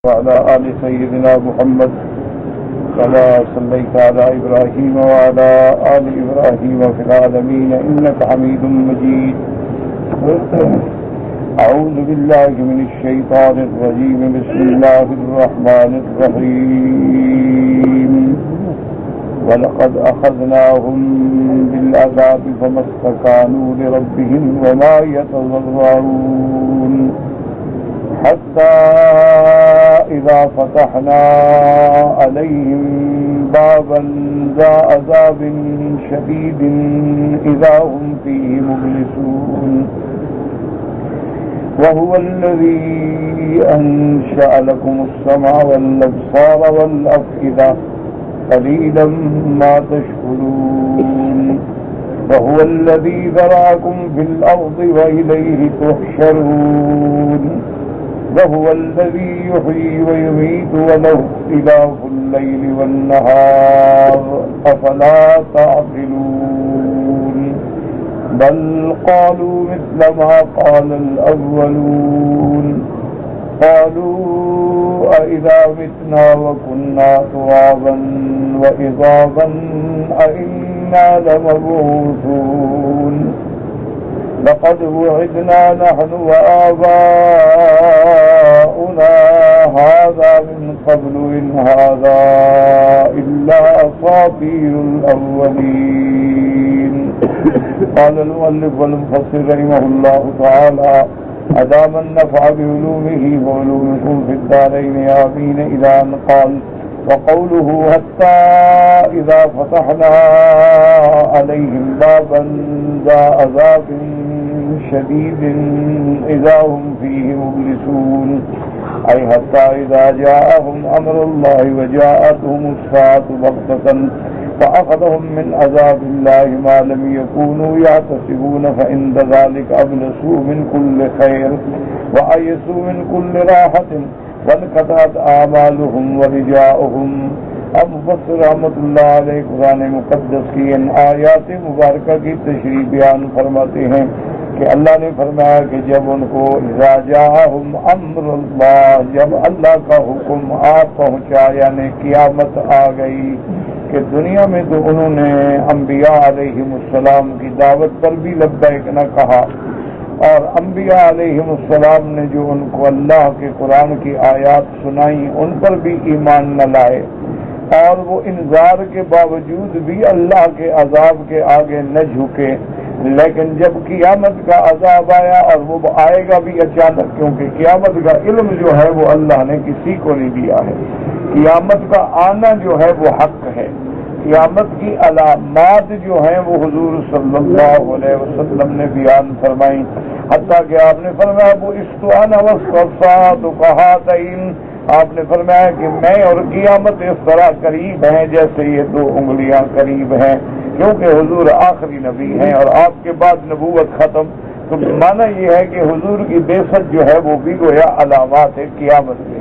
وعلى آل سيدنا محمد كما صليت على إبراهيم وعلى آل إبراهيم في العالمين إنك حميد مجيد. أعوذ بالله من الشيطان الرجيم. بسم الله الرحمن الرحيم. ولقد أخذناهم بالعذاب فما استكانوا لربهم وما يتضرعون حتى إذا فتحنا عليهم بابا ذا عذاب شديد إذا هم فيه مبلسون. وهو الذي أنشأ لكم السمع والأبصار والأفئدة قليلا ما تشكرون. وهو الذي ذرأكم في الأرض وإليه تحشرون. وهو الذي يحيي ويميت وله اختلاف الليل والنهار أفلا تعقلون. بل قالوا مثل ما قال الأولون قالوا أإذا متنا وكنا ترابا وعظاما أإنا لمبعوثون. لقد وعدنا نحن وآباؤنا هذا من قبل إن هذا إلا أساطير الأولين. قال المؤلف والمفسر رحمه الله تعالى أدام النفع بعلومه وعلومكم في الدارين آمين إلى أن قال وقوله حتى إذا فتحنا عليهم بابا ذا عذاب شديد إذا هم فيه مبلسون أي حتى إذا جاءهم أمر الله وجاءتهم الساعة بغتة فأخذهم من عذاب الله ما لم يكونوا يحتسبون فعند ذلك أبلسوا من كل خير وأيسوا من كل راحة وانقطعت آمالهم ورجاؤهم. اب مفسر رحمۃ اللہ علیہ قرآن مقدس کی ان آیات مبارکہ کی تشریح بیان فرماتے ہیں کہ اللہ نے فرمایا کہ جب ان کو اذا جاءہم امر اللہ، جب اللہ کا حکم آ پہنچا یعنی قیامت آ گئی، کہ دنیا میں تو انہوں نے انبیاء علیہم السلام کی دعوت پر بھی لبیک نہ کہا، اور انبیاء علیہم السلام نے جو ان کو اللہ کے قرآن کی آیات سنائیں ان پر بھی ایمان نہ لائے، اور وہ انذار کے باوجود بھی اللہ کے عذاب کے آگے نہ جھکے. لیکن جب قیامت کا عذاب آیا، اور وہ آئے گا بھی اچانک، کیونکہ قیامت کا علم جو ہے وہ اللہ نے کسی کو نہیں دیا ہے. قیامت کا آنا جو ہے وہ حق ہے. قیامت کی علامات جو ہیں وہ حضور صلی اللہ علیہ وسلم نے بیان فرمائی، حتیٰ کہ آپ نے فرمایا وہ استوانا والصفات کہاتین، آپ نے فرمایا کہ میں اور قیامت اس طرح قریب ہیں جیسے یہ دو انگلیاں قریب ہیں، کیونکہ حضور آخری نبی ہیں اور آپ کے بعد نبوت ختم. تو معنی یہ ہے کہ حضور کی بعثت جو ہے وہ بھی گویا علامات ہے قیامت میں.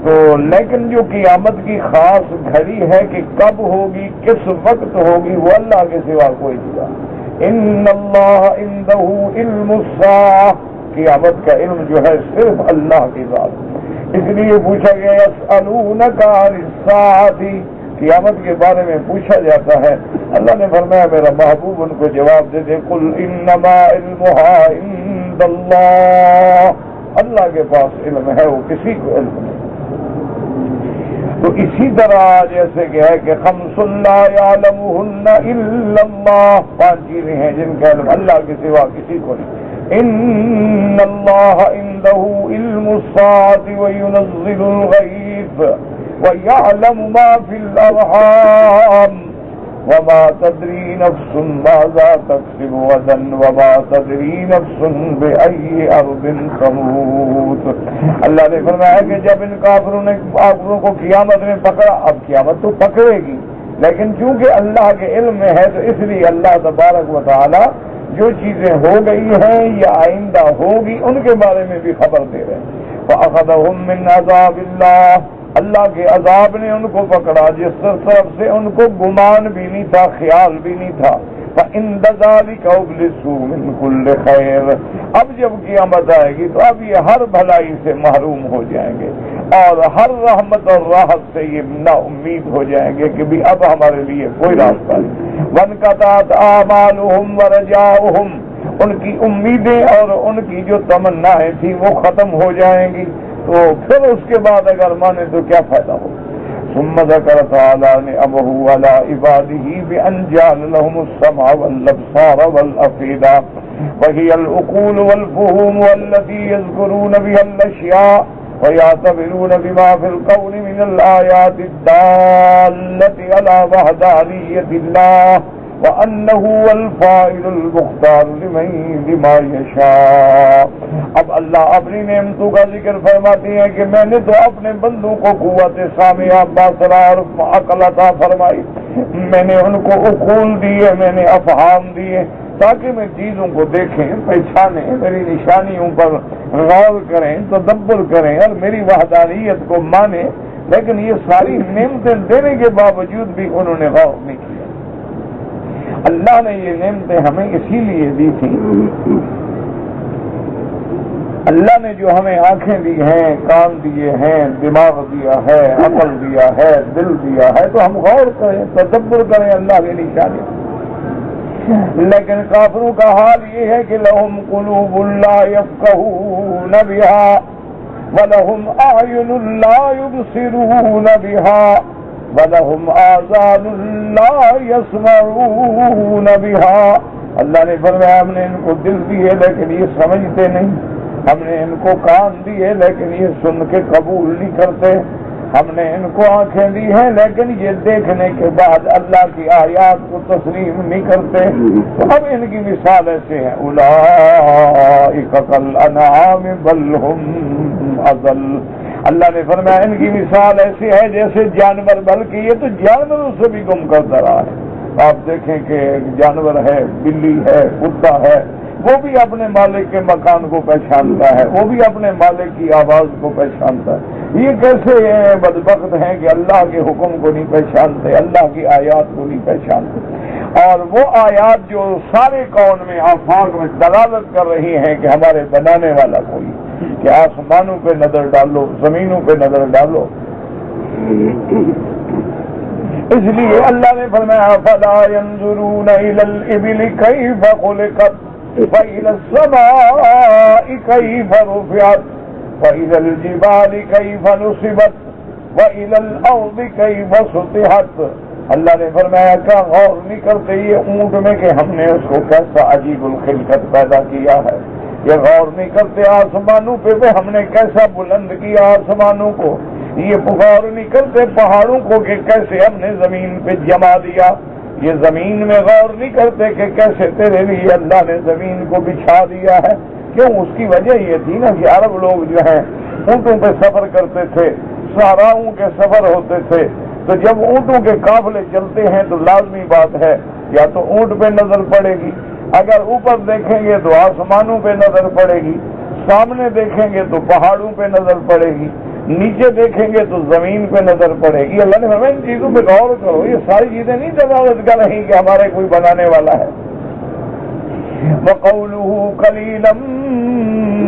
تو لیکن جو قیامت کی خاص گھڑی ہے کہ کب ہوگی، کس وقت ہوگی، وہ اللہ کے سوا کوئی نہیں جانتا. ان اللہ عنده علم الساعہ، قیامت کا علم جو ہے صرف اللہ کی ذات. اس لیے پوچھا گیا یسألونک عن الساعۃ، قیامت کے بارے میں پوچھا جاتا ہے. اللہ نے فرمایا میرا محبوب ان کو جواب دے دے قل انما علمها عند اللہ، اللہ کے پاس علم ہے، وہ کسی کو علم نہیں. تو اسی طرح جیسے کہ ہے کہ خمس لا یعلمہن الا اللہ، 5 چیزیں ہیں جن کا علم اللہ کے سوا کسی کو نہیں. ان اللہ عنده علم الساعة وينزل الغیث ويعلم ما في الارحام وما تدری نفس ماذا تکسب غدا وما تدری نفس بأي ارض تموت. اللہ نے فرمایا کہ جب ان کافروں کو قیامت میں پکڑا، اب قیامت تو پکڑے گی، لیکن چونکہ اللہ کے علم میں ہے تو اس لیے اللہ تبارک و تعالی جو چیزیں ہو گئی ہیں یا آئندہ ہوگی ان کے بارے میں بھی خبر دے رہے ہیں. فأخذهم من عذاب اللہ، اللہ کے عذاب نے ان کو پکڑا جس طرف سے ان کو گمان بھی نہیں تھا، خیال بھی نہیں تھا. فَإِنَّ ذَلِكَ أُبْلِسُوا مِنْ كُلِّ خَيْرٍ، اب جب قیامت آئے گی تو اب یہ ہر بھلائی سے محروم ہو جائیں گے اور ہر رحمت اور راحت سے یہ نا امید ہو جائیں گے کہ بھی اب ہمارے لیے کوئی راستہ نہیں۔ وَانْقَطَعَتْ آمَالُهُمْ وَرَجَاؤُهُمْ، ان کی امیدیں اور ان کی جو تمنائیں تھیں وہ ختم ہو جائیں گی، تو پھر اس کے بعد اگر مانے تو کیا فائدہ ہوگا۔ ثم ذكر تعالى نعمه على عباده بأن جعل لهم السمع والأبصار والأفئدة وهي العقول والفهوم والتي يذكرون بها الأشياء ويعتبرون بما في القول من الآيات الدالة على وحدانية الله وَأَنَّهُ الْفَاعِلُ الْمُخْتَارُ لِمَا يَشَاءُ۔ اب اللہ اپنی نعمتوں کا ذکر فرماتی ہیں کہ میں نے تو اپنے بندوں کو قوت سامعہ باصرہ اور عقل عطا فرمائی، میں نے ان کو عقول دیے، میں نے افہام دیے تاکہ میں چیزوں کو دیکھیں، پہچانیں، میری نشانیوں پر غور کریں، تدبر کریں اور میری وحدانیت کو مانیں، لیکن یہ ساری نعمتیں دینے کے باوجود بھی انہوں نے غور نہیں کیا۔ اللہ نے یہ نعمتیں ہمیں اسی لیے دی تھی، اللہ نے جو ہمیں آنکھیں دی ہیں، کان دیے ہیں، دماغ دیا ہے، عقل دیا ہے، دل دیا ہے، تو ہم غور کریں، تدبر کریں اللہ کی نشانی۔ لیکن کافروں کا حال یہ ہے کہ لہم قلوب لا یفقہون بہا ولہم اعین لا یبصرون بہا وَلَهُمْ آذَانٌ لَا يَسْمَعُونَ بِهَا۔ اللہ نے فرمایا ہم نے ان کو دل دیے لیکن یہ سمجھتے نہیں، ہم نے ان کو کان دیے لیکن یہ سن کے قبول نہیں کرتے، ہم نے ان کو آنکھیں دی ہیں لیکن یہ دیکھنے کے بعد اللہ کی آیات کو تسلیم نہیں کرتے۔ تو اب ان کی مثال ایسے ہیں، اولئک کالانعام بل هم اضل۔ اللہ نے فرمایا ان کی مثال ایسی ہے جیسے جانور، بلکہ یہ تو جانوروں سے بھی گم کرتا رہا ہے۔ آپ دیکھیں کہ ایک جانور ہے، بلی ہے، کتا ہے، وہ بھی اپنے مالک کے مکان کو پہچانتا ہے، وہ بھی اپنے مالک کی آواز کو پہچانتا ہے۔ یہ کیسے بدبخت ہیں کہ اللہ کے حکم کو نہیں پہچانتے، اللہ کی آیات کو نہیں پہچانتے، اور وہ آیات جو سارے کون میں آفاق میں دلالت کر رہی ہیں کہ ہمارے بنانے والا کوئی، کہ آسمانوں پہ نظر ڈالو، زمینوں پہ نظر ڈالو۔ اس لیے اللہ نے فرمایا فَلَا يَنظُرُونَ إِلَى الْإِبِلِ كَيْفَ خُلِقَتْ وَإِلَى السَّمَاءِ كَيْفَ رُفِعَتْ وَإِلَى الْجِبَالِ كَيْفَ نُصِبَتْ وَإِلَى الْأَرْضِ كَيْفَ سُطِحَتْ۔ اللہ نے فرمایا کیا غور نہیں کرتے یہ اونٹ میں کہ ہم نے اس کو کیسا عجیب الخلقت پیدا کیا ہے؟ یہ غور نہیں کرتے آسمانوں پہ ہم نے کیسا بلند کیا آسمانوں کو؟ یہ غور نہیں کرتے پہاڑوں کو کہ کیسے ہم نے زمین پہ جما دیا؟ یہ زمین میں غور نہیں کرتے کہ کیسے تیرے لیے اللہ نے زمین کو بچھا دیا ہے؟ کیوں؟ اس کی وجہ یہ تھی نا کہ عرب لوگ جو ہیں اونٹوں پہ سفر کرتے تھے، صحراؤں کے سفر ہوتے تھے، تو جب اونٹوں کے قافلے چلتے ہیں تو لازمی بات ہے یا تو اونٹ پہ نظر پڑے گی، اگر اوپر دیکھیں گے تو آسمانوں پہ نظر پڑے گی، سامنے دیکھیں گے تو پہاڑوں پہ نظر پڑے گی، نیچے دیکھیں گے تو زمین پہ نظر پڑے گی۔ اللہ نے ہمیں ان چیزوں پہ غور کرو، یہ ساری چیزیں نہیں دلالت کر رہی کہ ہمارے کوئی بنانے والا ہے۔ وَقَوْلُهُ قَلِيلًا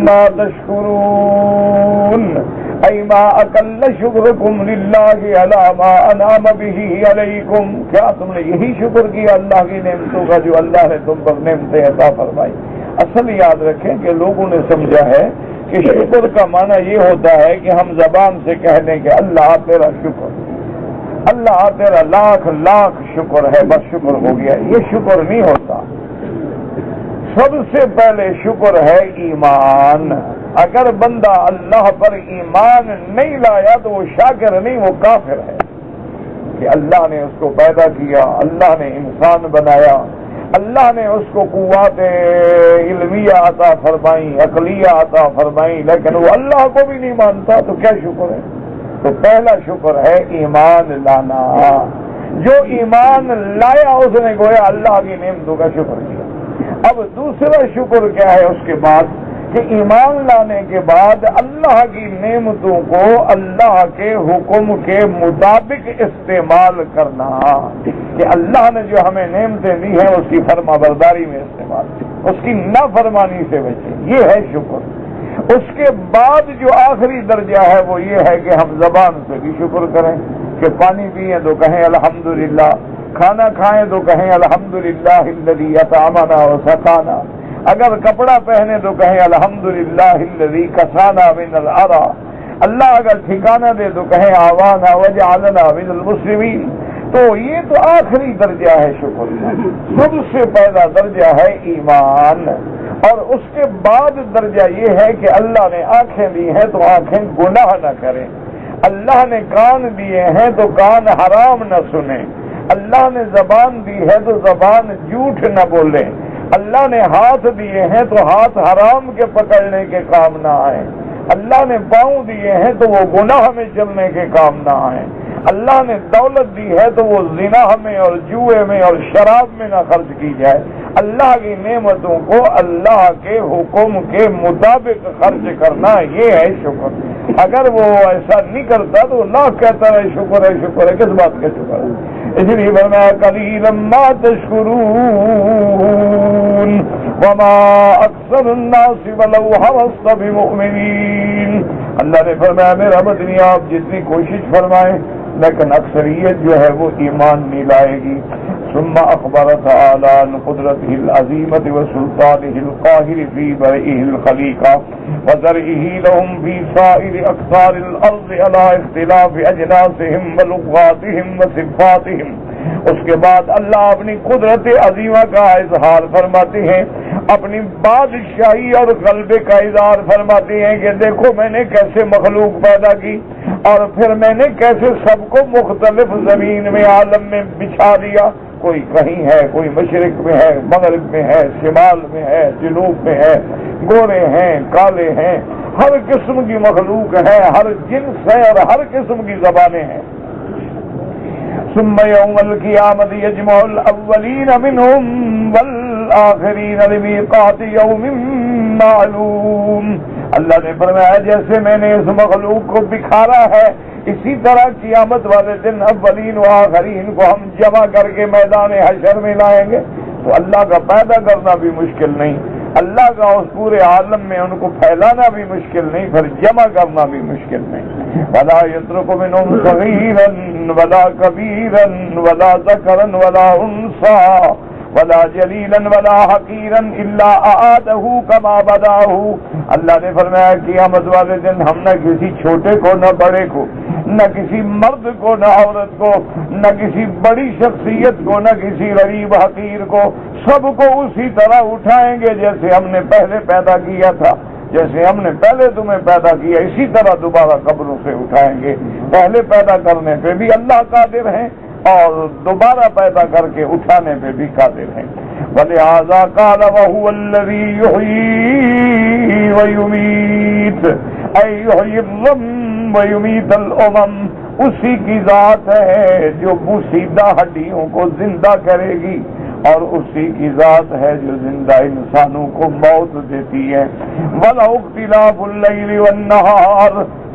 مَا تَشْكُرُونَ أَيْ مَا أَقَلَّ شُكْرُكُمْ لِلَّهِ عَلَى مَا أَنْعَمَ بِهِ عَلَيْكُمْ۔ کیا تم نے یہی شکر کیا اللہ کی نعمتوں کا جو اللہ نے تم پر نعمتیں عطا فرمائی؟ اصل یاد رکھیں کہ لوگوں نے سمجھا ہے کہ شکر کا معنی یہ ہوتا ہے کہ ہم زبان سے کہہ دیں کہ اللہ تیرا شکر، اللہ تیرا لاکھ لاکھ شکر ہے، بس شکر ہو گیا۔ یہ شکر نہیں ہوتا۔ سب سے پہلے شکر ہے ایمان۔ اگر بندہ اللہ پر ایمان نہیں لایا تو وہ شاکر نہیں، وہ کافر ہے۔ کہ اللہ نے اس کو پیدا کیا، اللہ نے انسان بنایا، اللہ نے اس کو قوت علمیہ عطا فرمائی، عقلیہ عطا فرمائی، لیکن وہ اللہ کو بھی نہیں مانتا تو کیا شکر ہے؟ تو پہلا شکر ہے ایمان لانا۔ جو ایمان لایا اس نے گویا اللہ کی نعمتوں کا شکر کیا۔ اب دوسرا شکر کیا ہے اس کے بعد کہ ایمان لانے کے بعد اللہ کی نعمتوں کو اللہ کے حکم کے مطابق استعمال کرنا، کہ اللہ نے جو ہمیں نعمتیں دی ہیں اس کی فرما برداری میں استعمال، اس کی نافرمانی سے بچے، یہ ہے شکر۔ اس کے بعد جو آخری درجہ ہے وہ یہ ہے کہ ہم زبان سے بھی شکر کریں، کہ پانی پئیں تو کہیں الحمدللہ، کھانا کھائیں تو کہیں الحمدللہ الذی اطعمنا وسقانا، اگر کپڑا پہنے تو کہیں الحمدللہ الذی کسانا من العرا، اللہ اگر ٹھکانہ دے تو کہیں آوانا وجعلنا من المسلمین۔ تو یہ تو آخری درجہ ہے شکر، سب سے پہلا درجہ ہے ایمان، اور اس کے بعد درجہ یہ ہے کہ اللہ نے آنکھیں دی ہیں تو آنکھیں گناہ نہ کریں، اللہ نے کان دیے ہیں تو کان حرام نہ سنیں، اللہ نے زبان دی ہے تو زبان جھوٹ نہ بولے، اللہ نے ہاتھ دیے ہیں تو ہاتھ حرام کے پکڑنے کے کام نہ آئے، اللہ نے پاؤں دیے ہیں تو وہ گناہ میں چلنے کے کام نہ آئے، اللہ نے دولت دی ہے تو وہ زنا میں اور جوئے میں اور شراب میں نہ خرچ کی جائے، اللہ کی نعمتوں کو اللہ کے حکم کے مطابق خرچ کرنا، یہ ہے شکر۔ اگر وہ ایسا نہیں کرتا تو اللہ کہتا ہے شکر ہے شکر ہے، کس بات کا شکر ہے؟ اس لیے فرمایا قلیلا ما تشکرون وما اکثر الناس ولو حرصت بمؤمنین۔ اللہ نے فرمایا میرا بندی آپ جتنی کوشش فرمائیں لیکن اکثریت جو ہے وہ ایمان نہیں لائے گی۔ ثم اخبر تعالی عن قدرته العظیمة وسلطانه القاهر في برئه الخلیقہ وزرعه لهم في سائر اقطار الارض على اختلاف اجناسهم ولغاتهم وصفاتهم۔ اس کے بعد اللہ اپنی قدرت عظیمہ کا اظہار فرماتے ہیں، اپنی بادشاہی اور غلبے کا اظہار فرماتے ہیں کہ دیکھو میں نے کیسے مخلوق پیدا کی، اور پھر میں نے کیسے سب کو مختلف زمین میں عالم میں بچھا دیا، کوئی کہیں ہے، کوئی مشرق میں ہے، مغرب میں ہے، شمال میں ہے، جنوب میں ہے، گورے ہیں، کالے ہیں، ہر قسم کی مخلوق ہے، ہر جنس ہے اور ہر قسم کی زبانیں ہیں۔ ثم يوم القيامة يجمع الأولين منهم والآخرين لميقات يوم معلوم۔ اللہ نے فرمایا جیسے میں نے اس مخلوق کو بکھارا ہے اسی طرح قیامت والے دن اولین و آخرین کو ہم جمع کر کے میدان حشر میں لائیں گے۔ تو اللہ کا پیدا کرنا بھی مشکل نہیں، اللہ کا اس پورے عالم میں ان کو پھیلانا بھی مشکل نہیں، پھر جمع کرنا بھی مشکل نہیں۔ ولا يترك منهم صغيرا ولا كبيرا ولا ذكرا ولا انثى ولا جلیلا ولا حقیرا الا اعاده كما بداه۔ اللہ نے فرمایا قیامت والے دن ہم نہ کسی چھوٹے کو نہ بڑے کو، نہ کسی مرد کو نہ عورت کو، نہ کسی بڑی شخصیت کو نہ کسی غریب حقیر کو، سب کو اسی طرح اٹھائیں گے جیسے ہم نے پہلے پیدا کیا تھا، جیسے ہم نے پہلے تمہیں پیدا کیا اسی طرح دوبارہ قبروں سے اٹھائیں گے۔ پہلے پیدا کرنے پہ بھی اللہ قادر ہیں اور دوبارہ پیدا کر کے اٹھانے پہ بھی قادر ہیں۔ وَلِهَذَا قَالَ وَهُوَ الَّذِي يُحْيِي وَيُمِيتُ أَيْ يُحْيِي الظَّمَّ وَيُمِيتُ الْأُمَمَ، اسی کی ذات ہے جو بوسیدہ ہڈیوں کو زندہ کرے گی، اور اسی کی ذات ہے جو زندہ انسانوں کو موت دیتی ہے۔ وَلَهُ اخْتِلَافُ اللَّيْلِ وَالنَّهَارِ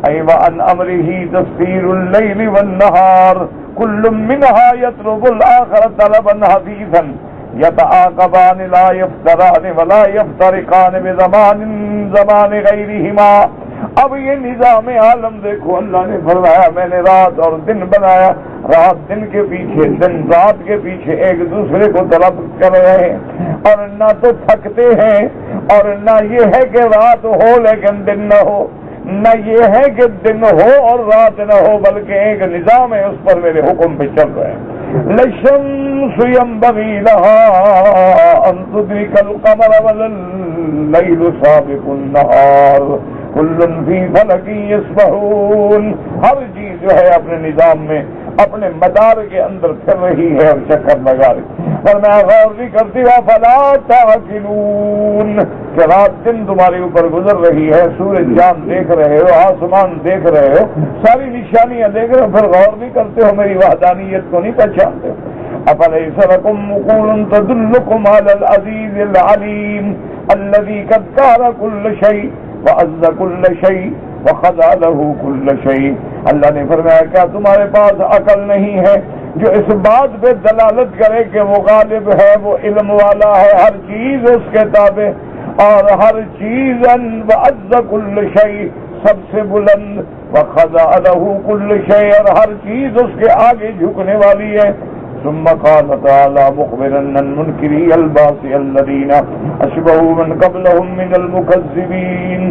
أَيْ وَعَنْ أَمْرِهِ تَسْخِيرُ اللَّيْلِ وَالنَّهَارِ كُلٌّ مِّنْهَا يَطْلُبُ الْآخَرَ طَلَبًا حَثِيثًا يَتَعَاقَبَانِ لَا يَفْتَرَانِ وَلَا يَفْتَرِقَانِ بِزَمَانِ غَيْرِهِمَا۔ اب یہ نظام عالم دیکھو، اللہ نے فرمایا میں نے رات اور دن بنایا، رات دن کے پیچھے دن رات کے پیچھے ایک دوسرے کو طلب کر رہے ہیں، اور نہ تو تھکتے ہیں، اور نہ یہ ہے کہ رات ہو لیکن دن نہ ہو، نہ یہ ہے کہ دن ہو اور رات نہ ہو، بلکہ ایک نظام ہے اس پر میرے حکم پہ چل رہے ہیں۔ لَلشَّمْسُ يَنبَغِي لَهَا أَن تُدْرِكَ الْقَمَرَ وَلَا اللَّيْلُ سَابِقُ النَّهَارِ كُلٌّ فِي فَلَكٍ يَسْبَحُونَ۔ ہر چیز جو ہے اپنے نظام میں اپنے مدار کے اندر پھر رہی ہے اور چکر لگا رہی، پر میں غور نہیں کرتی فَلَا تَعْقِلُونَ کہ رات دن تمہارے اوپر گزر رہی ہے، سورج چاند دیکھ رہے ہو، آسمان دیکھ رہے ہو، ساری نشانیاں دیکھ رہے ہو، پھر غور نہیں کرتے ہو، میری وحدانیت کو نہیں پہچانتے ہو۔ أَفَلَيْسَ لَكُمْ عُقُولٌ تَدُلُّكُمْ عَلَى الْعَزِيزِ الْعَلِيمِ الذي قدر كل شيء وعز كل شيء وخضع له كل شيء. اللہ نے فرمایا کیا تمہارے پاس عقل نہیں ہے جو اس بات پہ دلالت کرے کہ وہ غالب ہے، وہ علم والا ہے، ہر چیز اس کے تابع، اور ہر چیز وعز كل شيء سب سے بلند، وخضع له كل شيء اور ہر چیز اس کے آگے جھکنے والی ہے. ثم قال تعالى مخبرا عن منكري الباس الذين اشبهوا من قبلهم من المكذبين.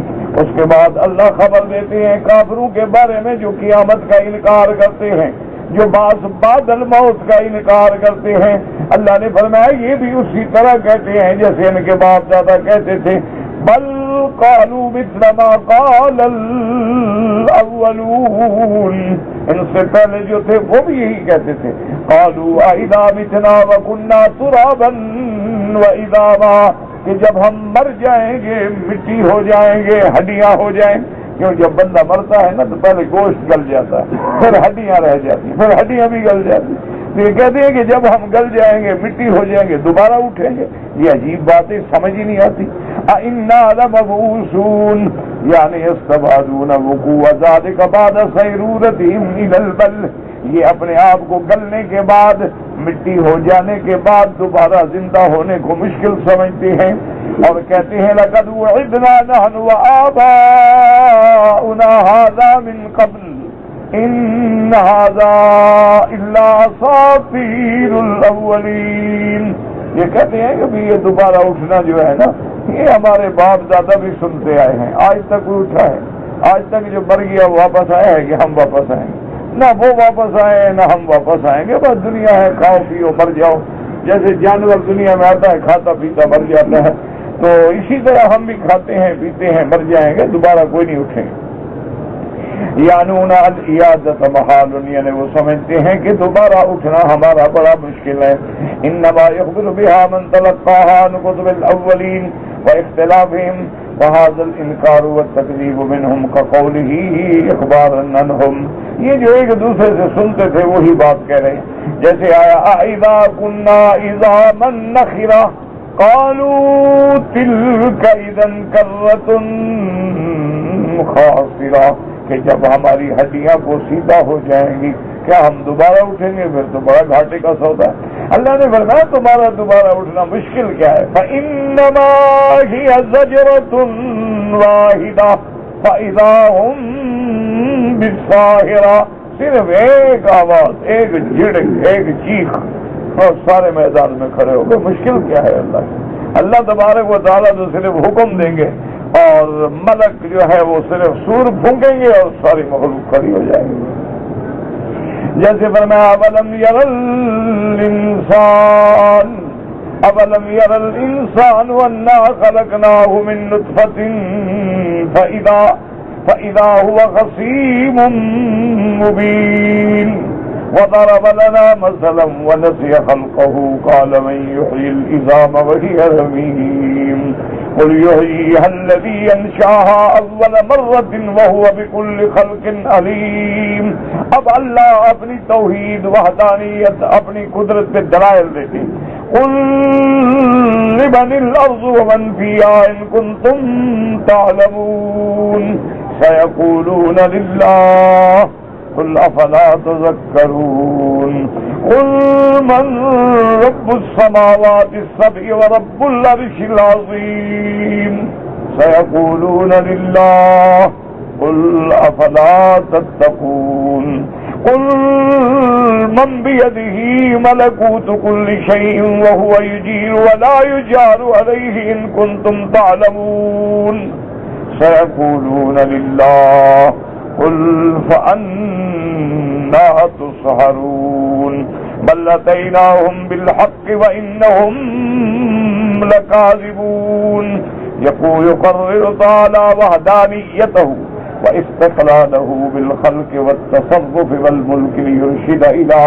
اس کے بعد اللہ خبر دیتے ہیں کافروں کے بارے میں جو قیامت کا انکار کرتے ہیں، جو بعد الموت کا انکار کرتے ہیں. اللہ نے فرمایا یہ بھی اسی طرح کہتے ہیں جیسے ان کے باپ دادا کہتے تھے. بل قالوا مثل ما قال الاولون، ان سے پہلے جو تھے وہ بھی یہی کہتے تھے. قالوا اذا متنا وكنا ترابا واذا، کہ جب ہم مر جائیں گے، مٹی ہو جائیں گے، ہڈیاں ہو جائیں. کیوں جب بندہ مرتا ہے نا تو پہلے گوشت گل جاتا ہے، پھر ہڈیاں رہ جاتی ہیں، پھر ہڈیاں بھی گل جاتی ہیں. تو یہ کہتے ہیں کہ جب ہم گل جائیں گے، مٹی ہو جائیں گے، دوبارہ اٹھیں گے. یہ عجیب باتیں سمجھ ہی نہیں آتی. اِنَّا لَمَبْعُوثُونَ یعنی يَسْتَبْعَدُونَ وُقُوعَ ذَلِكَ بَعْدَ صَيْرُورَتِهِمْ إِلَى الْبَلِّ. یہ اپنے آپ کو گلنے کے بعد، مٹی ہو جانے کے بعد دوبارہ زندہ ہونے کو مشکل سمجھتے ہیں اور کہتے ہیں لَقَدْ وُعِدْنَا نَحْنُ وَآبَاؤُنَا هَذَا مِنْ قَبْلُ إِنَّ هَذَا إِلَّا أَسَاطِيرُ الْأَوَّلِينَ. یہ کہتے ہیں کہ یہ دوبارہ اٹھنا جو ہے نا، یہ ہمارے باپ دادا بھی سنتے آئے ہیں، آج تک وہ اٹھا ہے. آج تک جو مر گیا واپس آیا ہے کہ ہم واپس آئیں گے؟ نہ وہ واپس آئے نہ ہم واپس آئیں گے. بس دنیا ہے، کھاؤ پیو مر جاؤ. جیسے جانور دنیا میں آتا ہے کھاتا پیتا مر جاتا ہے، تو اسی طرح ہم بھی کھاتے ہیں پیتے ہیں مر جائیں گے، دوبارہ کوئی نہیں اٹھیں گے. یعنون الاعادۃ محال، یعنی وہ سمجھتے ہیں کہ دوبارہ اٹھنا ہمارا بڑا مشکل ہے. انما يخبر بها من تلقاها عن كتب الاولین واختلافهم وهذا الانکار والتکذیب منهم كقوله اخبارا عنهم. یہ جو ایک دوسرے سے سنتے تھے وہی بات کہہ رہے ہیں. جیسے آیا اذا كنا عظاما نخرة قالوا تلك اذا كرة خاسرة، کہ جب ہماری ہڈیاں کو سیدھا ہو جائیں گی کیا ہم دوبارہ اٹھیں گے؟ پھر تو بڑا گھاٹے کا سودا ہے. اللہ نے فرمایا تمہارا دوبارہ اٹھنا مشکل کیا ہے. فإنما هي زجرة واحدة فإذا هم بالساهرة، صرف ایک آواز، ایک جھڑک، ایک چیخ اور سارے میدان میں کھڑے ہو گئے. مشکل کیا ہے اللہ تبارک و تعالیٰ تو صرف حکم دیں گے اور ملک جو ہے وہ صرف سور پھونکیں گے اور ساری مخلوق کھڑی ہو جائے گی. جیسے فرمایا اولم یر الانسان انا خلقناه من نطفة فإذا هو خصيم مبين وضرب لنا مثلا ونسي خلقه قال من يحيي العظام وهي رميم قل يحييها الذي أنشأها أول مرة وهو بكل خلق عليم. اب اللہ اپنی توحید وحدانیت اپنی قدرت پہ دلائل دیتے. قل لمن الأرض ومن فيها إن كنتم تعلمون سيقولون لله قل افلا تذكرون. قل من رب السماوات السبع ورب العرش العظيم سيقولون لله قل افلا تتقون. قل من بيده ملكوت كل شيء وهو يجير ولا يجار عليه إن كنتم تعلمون سيقولون لله قل فأنا تسحرون بل أتيناهم بالحق وإنهم لكاذبون. يقرر تعالى وحدانيته واستقلاله بالخلق والتصرف والملك ليرشد إلى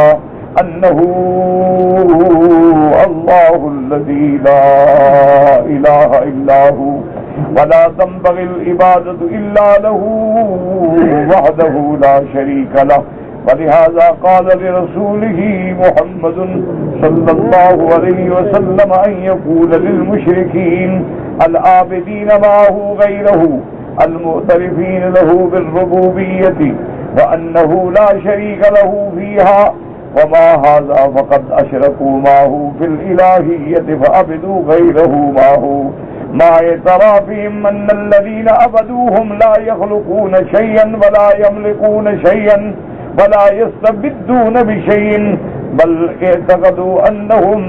أنه الله الذي لا إله إلا هو ولا تنبغي العبادة إلا له وحده لا شريك له ولهذا قال لرسوله محمد صلى الله عليه وسلم أن يقول للمشركين العابدين معه غيره المعترفين له بالربوبية وأنه لا شريك له فيها وما هذا فقد أشركوا معه في الإلهية فعبدوا غيره معه مع اعترافهم أن الذين عبدوهم لا يخلقون شيئا ولا يملكون شيئا ولا يستبدون بشيء بل اعتقدوا أنهم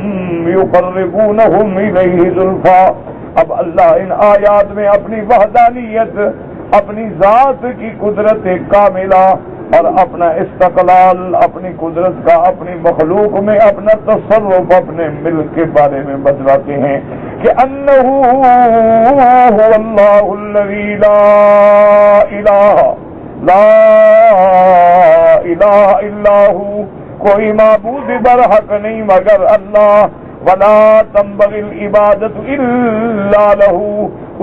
يقربونهم إليه زلفى. اب اللہ ان آیات میں اپنی وحدانیت، اپنی ذات کی قدرت کاملہ اور اپنا استقلال، اپنی قدرت کا اپنی مخلوق میں اپنا تصرف اپنے ملک کے بارے میں بتلاتے ہیں کہ انہ هو اللہ الذی لا الہ الا ہو، کوئی معبود برحق نہیں مگر اللہ، ولا تنبغی العبادت الا لہ،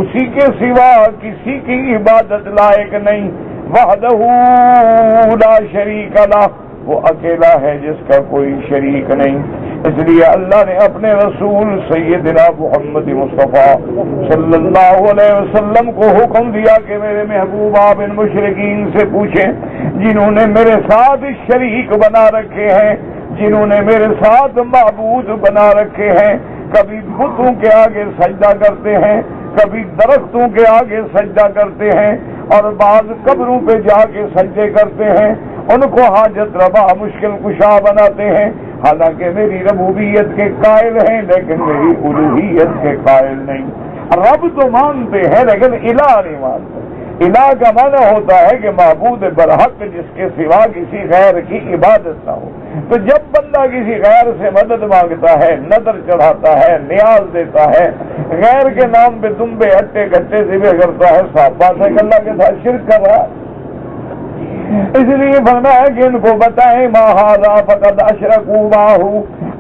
اسی کے سوا کسی کی عبادت لائق نہیں، وحدہ لا شریک لہ، وہ اکیلا ہے جس کا کوئی شریک نہیں. اس لیے اللہ نے اپنے رسول سیدنا محمد مصطفیٰ صلی اللہ علیہ وسلم کو حکم دیا کہ میرے محبوب آپ ان مشرکین سے پوچھیں جنہوں نے میرے ساتھ شریک بنا رکھے ہیں، جنہوں نے میرے ساتھ معبود بنا رکھے ہیں، کبھی بتوں کے آگے سجدہ کرتے ہیں، کبھی درختوں کے آگے سجدہ کرتے ہیں اور بعض قبروں پہ جا کے سجدے کرتے ہیں، ان کو حاجت روا مشکل کشا بناتے ہیں، حالانکہ میری ربوبیت کے قائل ہیں لیکن میری الوہیت کے قائل نہیں. رب تو مانتے ہیں لیکن الہ نہیں مانتے. الہ کا معنی ہوتا ہے کہ معبود برحق جس کے سوا کسی غیر کی عبادت نہ ہو. تو جب بندہ کسی غیر سے مدد مانگتا ہے، نظر چڑھاتا ہے، نیاز دیتا ہے، غیر کے نام پہ دمبے ہٹے گھٹے ذبح کرتا ہے، صاف بات ہے کہ اللہ کے ساتھ شرک کر رہا ہے. اس لیے فرمایا کہ ان کو بتائیں ما ھذا فقد اشرکوا معہ،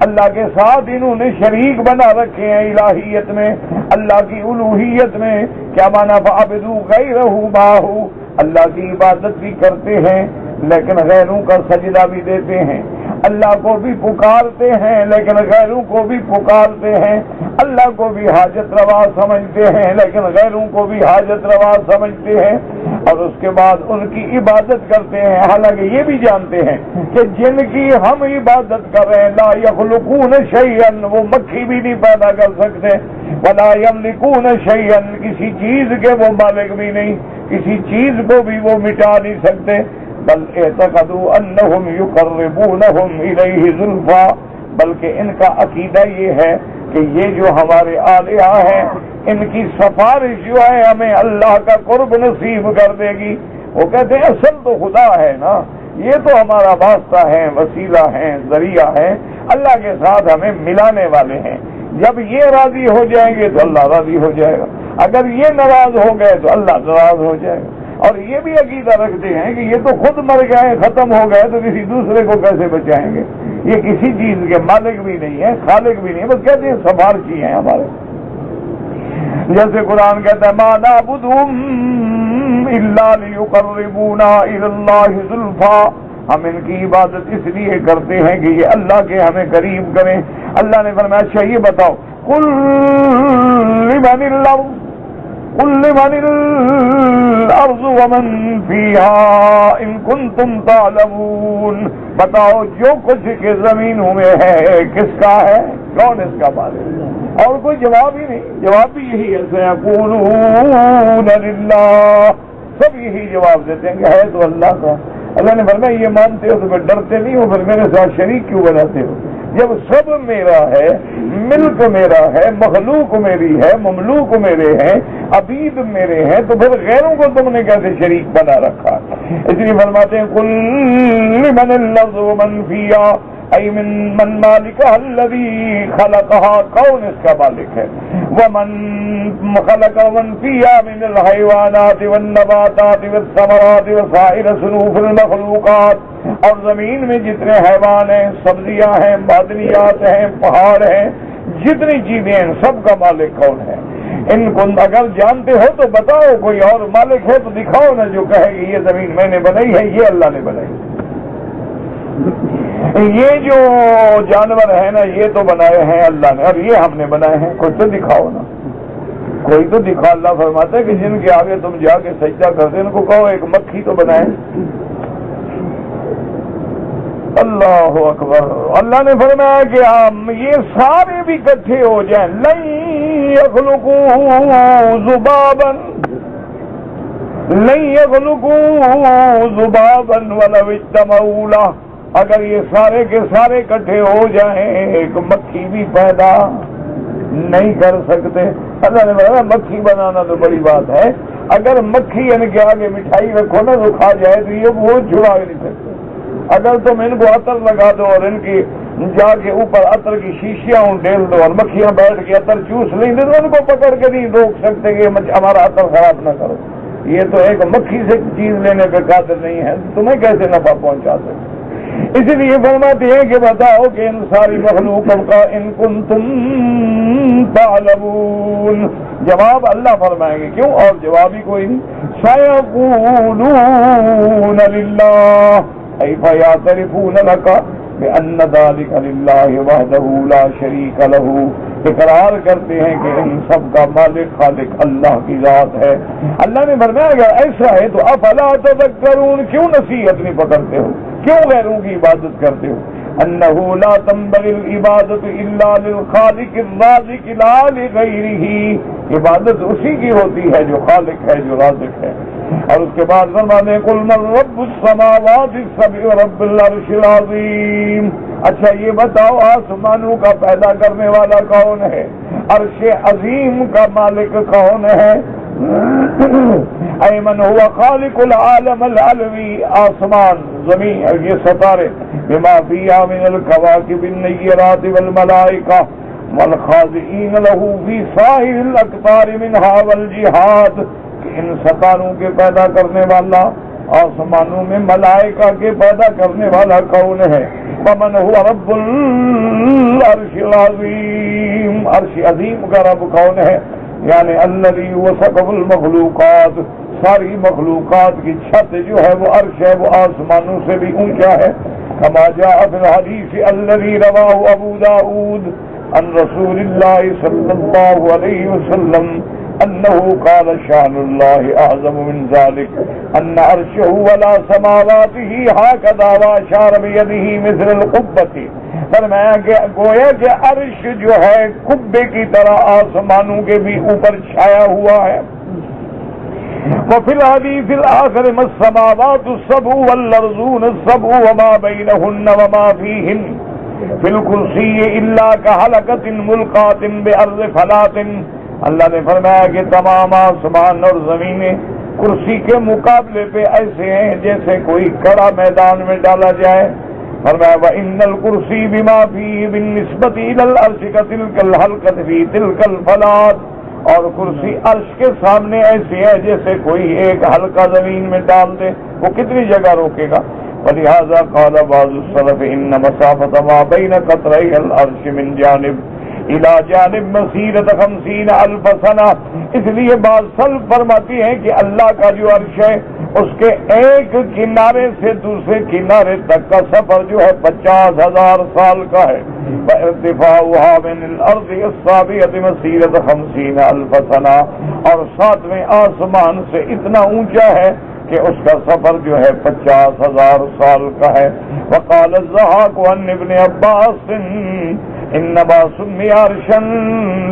اللہ کے ساتھ انہوں نے شریک بنا رکھے ہیں الہیت میں، اللہ کی الوہیت میں. کیا مانا فعبدوا غیرہ معہ، اللہ کی عبادت بھی کرتے ہیں لیکن غیروں کا سجدہ بھی دیتے ہیں، اللہ کو بھی پکارتے ہیں لیکن غیروں کو بھی پکارتے ہیں، اللہ کو بھی حاجت روا سمجھتے ہیں لیکن غیروں کو بھی حاجت روا سمجھتے ہیں، اور اس کے بعد ان کی عبادت کرتے ہیں حالانکہ یہ بھی جانتے ہیں کہ جن کی ہم عبادت کر رہے ہیں لا یخلقون شیئا، وہ مکھی بھی نہیں پیدا کر سکتے، ولا یملکون شیئا، کسی چیز کے وہ مالک بھی نہیں، کسی چیز کو بھی وہ مٹا نہیں سکتے، بل اعتقدوا انہم یقربونہم الیہ زلفا، بلکہ ان کا عقیدہ یہ ہے کہ یہ جو ہمارے آلیہ ہیں ان کی سفارش جو ہے ہمیں اللہ کا قرب نصیب کر دے گی. وہ کہتے ہیں اصل تو خدا ہے نا، یہ تو ہمارا واسطہ ہے، وسیلہ ہے، ذریعہ ہے، اللہ کے ساتھ ہمیں ملانے والے ہیں. جب یہ راضی ہو جائیں گے تو اللہ راضی ہو جائے گا، اگر یہ ناراض ہو گئے تو اللہ ناراض ہو جائے گا. اور یہ بھی عقیدہ رکھتے ہیں کہ یہ تو خود مر گئے، ختم ہو گئے، تو کسی دوسرے کو کیسے بچائیں گے. یہ کسی چیز کے مالک بھی نہیں ہے، خالق بھی نہیں ہے، بس کہتے ہیں سفارشی ہیں ہمارے. جیسے قرآن کہتا ہے ما نعبدہم الا لیقربونا الی اللہ زلفا، ہم ان کی عبادت اس لیے کرتے ہیں کہ یہ اللہ کے ہمیں قریب کریں. اللہ نے فرمایا اچھا یہ بتاؤ قل لمن الارض ومن فیہا ان کنتم تعلمون، بتاؤ جو کچھ کے زمینوں میں ہے کس کا ہے، کون اس کا مالک ہے؟ اور کوئی جواب ہی نہیں، جواب بھی یہی ہے سیقولون للہ، سب یہی جواب دیتے ہیں کہ ہے تو اللہ کا. اللہ نے فرمایا یہ مانتے ہو تو پھر ڈرتے نہیں ہو، پھر میرے ساتھ شریک کیوں بناتے ہو؟ جب سب میرا ہے، ملک میرا ہے، مخلوق میری ہے، مملوک میرے ہیں، عبید میرے ہیں، تو پھر غیروں کو تم نے کیسے شریک بنا رکھا؟ اس لیے فرماتے ہیں قل لمن الارض ومن فیہا، ای من مالکہ الذی خلقہا، کون اس کا مالک ہے؟ ومن خلق ومن فیہا من الحیوانات والنباتات والثمرات وسائر صنوف المخلوقات، اور زمین میں جتنے حیوان ہیں، سبزیاں ہیں، معدنیات ہیں، پہاڑ ہیں، جتنی چیزیں ہیں، سب کا مالک کون ہے؟ ان کو اگر جانتے ہو تو بتاؤ، کوئی اور مالک ہے تو دکھاؤ نا جو کہے کہ یہ زمین میں نے بنائی ہے، یہ اللہ نے بنائی. یہ جو جانور ہیں نا یہ تو بنائے ہیں اللہ نے اور یہ ہم نے بنائے ہیں، کوئی تو دکھاؤ نا، کوئی تو دکھا۔ اللہ فرماتا ہے کہ جن کے آگے تم جا کے سجدہ کرتے ان کو کہو ایک مکھی تو بنائے۔ اللہ اکبر۔ اللہ نے فرمایا کہ یہ سارے بھی اکٹھے ہو جائیں، لن یخلقوا ذبابا لن یخلقوا ذبابا ولو اجتمعوا له، اگر یہ سارے کے سارے اکٹھے ہو جائیں ایک مکھی بھی پیدا نہیں کر سکتے۔ اللہ نے بولا مکھی بنانا تو بڑی بات ہے، اگر مکھی ان کے آگے مٹھائی رکھو نا تو کھا جائے تو یہ وہ چھڑا نہیں سکتے۔ اگر تم ان کو عطر لگا دو اور ان کی جا کے اوپر عطر کی شیشیاں ڈیل دو اور مکھیاں بیٹھ کے عطر چوس لیں گے تو ان کو پکڑ کے نہیں روک سکتے کہ ہمارا عطر خراب نہ کرو۔ یہ تو ایک مکھی سے چیز لینے پہ قادر نہیں ہے، تمہیں کیسے نفع پہنچا سکتے؟ اسی لیے فرماتے ہیں کہ بتاؤ کہ ان ساری مخلوقوں کا ان کنتم تعلمون، جواب اللہ فرمائیں گے کیوں، اور جواب ہی کوئی نہیں، سیقولون للہ ای فیعترفون لک بأن ذلک للہ وحدہ لا شریک لہ، اقرار کرتے ہیں کہ ان سب کا مالک خالق اللہ کی ذات ہے۔ اللہ نے فرمایا اگر ایسا ہے تو افلا تذکرون، کیوں نصیحت نہیں پکڑتے ہو، کیوں غیروں کی عبادت کرتے ہو؟ انہ لا تنبغی العبادت الا للخالق الرازق لا لغیرہ، عبادت اسی کی ہوتی ہے جو خالق ہے، جو رازق ہے۔ اور اس کے بعد فرمانے قل من رب السماوات السبع ورب العرش العظیم، اچھا یہ بتاؤ آسمانوں کا پیدا کرنے والا کون ہے، عرش عظیم کا مالک کون ہے؟ ایمن ہوا خالق العالم العلوی، آسمان زمین یہ ستارے، بما فیہا من الکواکب النیرات والملائکہ والخاضعین له فی سائر الاقطار منہا والجہاد، ان ستاروں کے پیدا کرنے والا، آسمانوں میں ملائکہ کے پیدا کرنے والا کون ہے؟ ومن هو رب العرش العظیم، عرش عظیم کا رب کون ہے؟ یعنی الذی هو سقف المخلوقات، ساری مخلوقات کی چھت جو ہے وہ عرش ہے، وہ آسمانوں سے بھی اونچا ہے۔ کما جاء فی الحدیث الذی رواہ ابو داؤد عن رسول اللہ صلی اللہ علیہ وسلم انه قال شان الله اعظم من ذلك ان عرشه ولا سماواته هكذا واشار بيده مثل القبة، فرمایا کہ گویا کہ عرش جو ہے قبے کی طرح آسمانوں کے بھی اوپر چھایا ہوا ہے۔ وفي الحديث الآخر ما السماوات السبع والأرضون السبع وما بينهن وما فيهن في الكرسي إلا كحلقة ملقاة بأرض فلاة، اللہ نے فرمایا کہ تمام آسمان اور زمینیں کرسی کے مقابلے پہ ایسے ہیں جیسے کوئی کڑا میدان میں ڈالا جائے۔ فرمایا وَإِنَّ الْكُرْسِي بِمَا فِيهِ بِالنِّسْبَةِ إِلَى الْعَرْشِ كَتِلْكَ الْحَلْقَةِ فِي تِلْكَ الْفَلَاةِ، اور کرسی عرش کے سامنے ایسی ہے جیسے کوئی ایک حلقہ زمین میں ڈال دے، وہ کتنی جگہ روکے گا؟ وَلِهَذَا قَالَ بَعْضُ السَّلَفِ إِنَّ مَسَافَةَ مَا بَيْنَ قَطْرَيْ الْعَرْشِ مِنْ جَانِبٍ الى جانب مسیرت 50,000 سنہ، اس لیے بعض سلف فرماتی ہیں کہ اللہ کا جو عرش ہے اس کے ایک کنارے سے دوسرے کنارے تک کا سفر جو ہے 50,000 سال کا ہے۔ وارتفاعها من الارض السابعة مسیرت 50,000 سنہ، اور 7ویں آسمان سے اتنا اونچا ہے کہ اس کا سفر جو ہے 50,000 سال کا ہے۔ وقال الضحاک عن ابن عباس انما سمی عرشا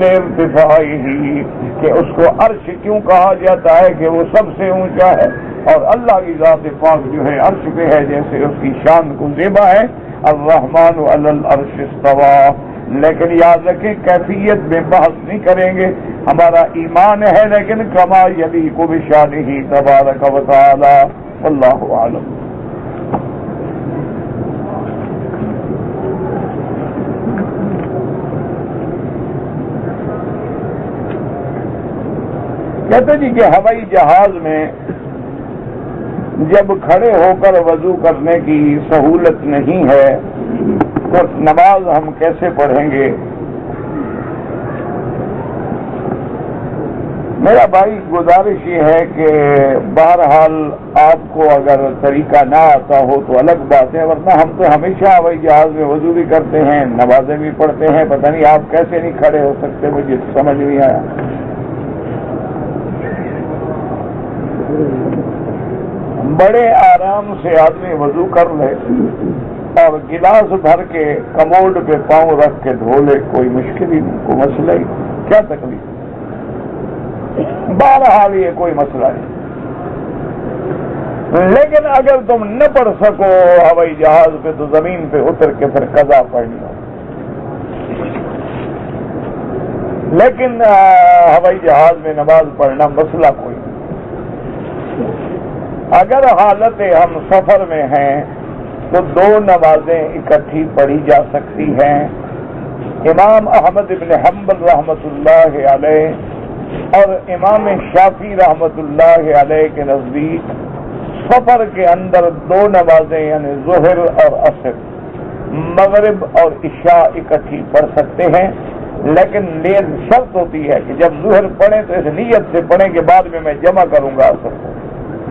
لارتفاعہ، کہ اس کو عرش کیوں کہا جاتا ہے کہ وہ سب سے اونچا ہے، اور اللہ کی ذات پاک جو ہے عرش پہ ہے جیسے اس کی شان کو زیبا ہے۔ الرحمن علی العرش استوى، لیکن یاد رکھیں کیفیت میں بحث نہیں کریں گے، ہمارا ایمان ہے لیکن کما یلیق بشانہ تبارک و تعالی، واللہ اعلم۔ کہتے جی کہ ہوائی جہاز میں جب کھڑے ہو کر وضو کرنے کی سہولت نہیں ہے تو نماز ہم کیسے پڑھیں گے؟ میرا بھائی گزارش یہ ہے کہ بہرحال آپ کو اگر طریقہ نہ آتا ہو تو الگ بات ہے، ورنہ ہم تو ہمیشہ ہوائی جہاز میں وضو بھی کرتے ہیں، نمازیں بھی پڑھتے ہیں، پتہ نہیں آپ کیسے نہیں کھڑے ہو سکتے، مجھے سمجھ نہیں آیا۔ بڑے آرام سے آدمی وضو کر لے اور گلاس بھر کے کموڈ پہ پاؤں رکھ کے دھو لے، کوئی مشکل ہی نہیں، کوئی مسئلہ ہی، کیا تکلیف؟ بہرحال یہ کوئی مسئلہ نہیں۔ لیکن اگر تم نہ پڑھ سکو ہوائی جہاز پہ تو زمین پہ اتر کے پھر قضا پڑھنی ہو، لیکن ہوائی جہاز میں نماز پڑھنا مسئلہ کوئی نہیں۔ اگر حالت ہم سفر میں ہیں تو دو نمازیں اکٹھی پڑھی جا سکتی ہیں۔ امام احمد بن حنبل رحمۃ اللہ علیہ اور امام شافعی رحمۃ اللہ علیہ کے نزدیک سفر کے اندر دو نمازیں یعنی ظہر اور عصر، مغرب اور عشاء اکٹھی پڑھ سکتے ہیں، لیکن شرط ہوتی ہے کہ جب ظہر پڑھیں تو اس نیت سے پڑھیں کہ بعد میں جمع کروں گا عصر کو۔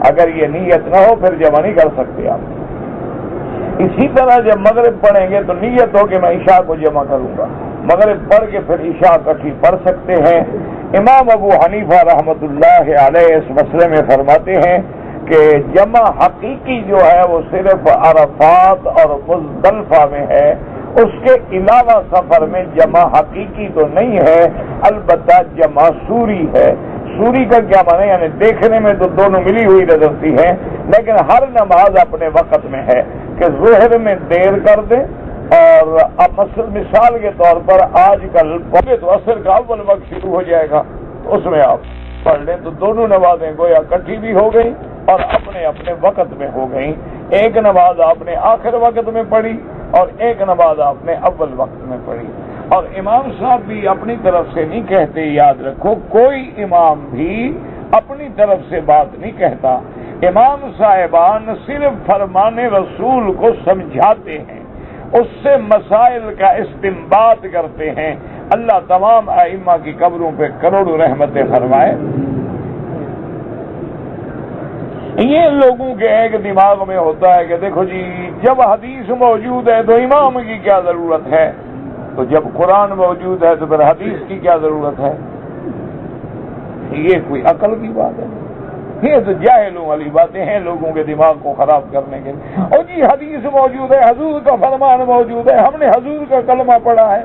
اگر یہ نیت نہ ہو پھر جمع نہیں کر سکتے آپ۔ اسی طرح جب مغرب پڑھیں گے تو نیت ہو کہ میں عشاء کو جمع کروں گا، مغرب پڑھ کے پھر عشاء اکٹھی پڑھ سکتے ہیں۔ امام ابو حنیفہ رحمۃ اللہ علیہ اس مسئلے میں فرماتے ہیں کہ جمع حقیقی جو ہے وہ صرف عرفات اور مزدلفہ میں ہے، اس کے علاوہ سفر میں جمع حقیقی تو نہیں ہے، البتہ جمع سوری ہے۔ سوری کا کیا معنی؟ یعنی دیکھنے میں تو دونوں ملی ہوئی نظرتی ہیں، لیکن ہر نماز اپنے وقت میں ہے کہ ظہر میں دیر کر دیں، اور اب مثال کے طور پر آج کل پڑھے تو عصر کا اول وقت شروع ہو جائے گا، تو اس میں آپ پڑھ لیں تو دونوں نمازیں گویا اکٹھی بھی ہو گئی اور اپنے اپنے وقت میں ہو گئی۔ ایک نماز آپ نے آخر وقت میں پڑھی اور ایک نماز آپ نے اول وقت میں پڑھی۔ اور امام صاحب بھی اپنی طرف سے نہیں کہتے، یاد رکھو، کوئی امام بھی اپنی طرف سے بات نہیں کہتا، امام صاحبان صرف فرمان رسول کو سمجھاتے ہیں، اس سے مسائل کا استنباط کرتے ہیں۔ اللہ تمام ائمہ کی قبروں پہ کروڑوں رحمتیں فرمائے۔ یہ لوگوں کے ایک دماغ میں ہوتا ہے کہ دیکھو جی جب حدیث موجود ہے تو امام کی کیا ضرورت ہے، تو جب قرآن موجود ہے تو پھر حدیث کی کیا ضرورت ہے؟ یہ کوئی عقل کی بات ہے؟ یہ تو جاہلوں والی باتیں ہیں لوگوں کے دماغ کو خراب کرنے کے لیے۔ اور جی حدیث موجود ہے، حضور کا فرمان موجود ہے، ہم نے حضور کا کلمہ پڑھا ہے،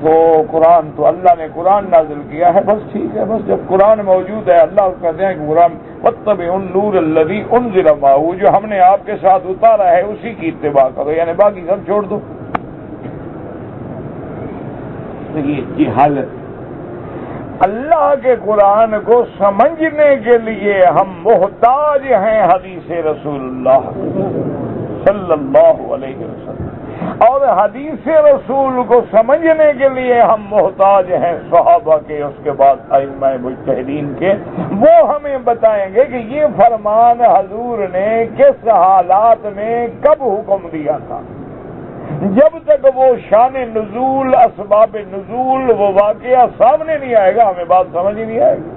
تو قرآن تو اللہ نے قرآن نازل کیا ہے، بس ٹھیک ہے، بس جب قرآن موجود ہے اللہ کہتے ہیں کہ قرآن واتبعوا النور الذی انزل معہ، جو ہم نے آپ کے ساتھ اتارا ہے اسی کی اتباع کرو، یعنی باقی سب چھوڑ دو۔ یہ حالت اللہ کے قرآن کو سمجھنے کے لیے ہم محتاج ہیں حدیث رسول اللہ صلی اللہ علیہ وسلم، اور حدیث رسول کو سمجھنے کے لیے ہم محتاج ہیں صحابہ کے، اس کے بعد ائمہ مجتہدین کے۔ وہ ہمیں بتائیں گے کہ یہ فرمان حضور نے کس حالات میں کب حکم دیا تھا۔ جب تک وہ شان نزول، اسباب نزول، وہ واقعہ سامنے نہیں آئے گا ہمیں بات سمجھ ہی نہیں آئے گی۔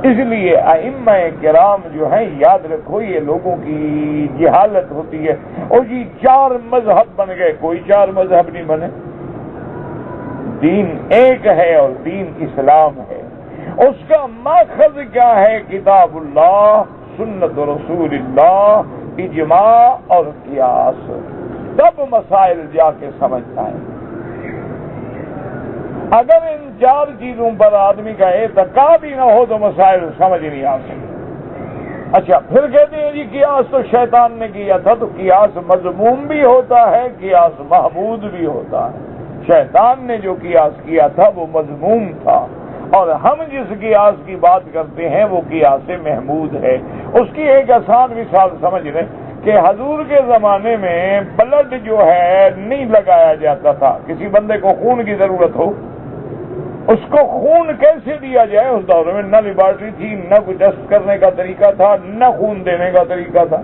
اس لیے ائمہ کرام جو ہیں، یاد رکھو، یہ لوگوں کی جہالت ہوتی ہے، اور جی 4 مذہب بن گئے، کوئی 4 مذہب نہیں بنے، دین ایک ہے اور دین اسلام ہے۔ اس کا ماخذ کیا ہے؟ کتاب اللہ، سنت رسول اللہ، اجماع اور قیاس، تب مسائل جا کے سمجھ آئیں۔ اگر ان 4 چیزوں پر آدمی کا اعتقاد ہی نہ ہو تو مسائل سمجھ نہیں آ سکتے۔ اچھا، پھر کہتے ہیں جی قیاس تو شیطان نے کیا تھا، تو قیاس مذموم بھی ہوتا ہے، قیاس محمود بھی ہوتا ہے۔ شیطان نے جو قیاس کیا تھا وہ مذموم تھا، اور ہم جس قیاس کی بات کرتے ہیں وہ قیاس محمود ہے۔ اس کی ایک آسان مثال سمجھ لیں کہ حضور کے زمانے میں بلڈ جو ہے نہیں لگایا جاتا تھا، کسی بندے کو خون کی ضرورت ہو، اس کو خون کیسے دیا جائے؟ اس دور میں نہ لیبارٹری تھی، نہ کوئی ٹیسٹ کرنے کا طریقہ تھا، نہ خون دینے کا طریقہ تھا،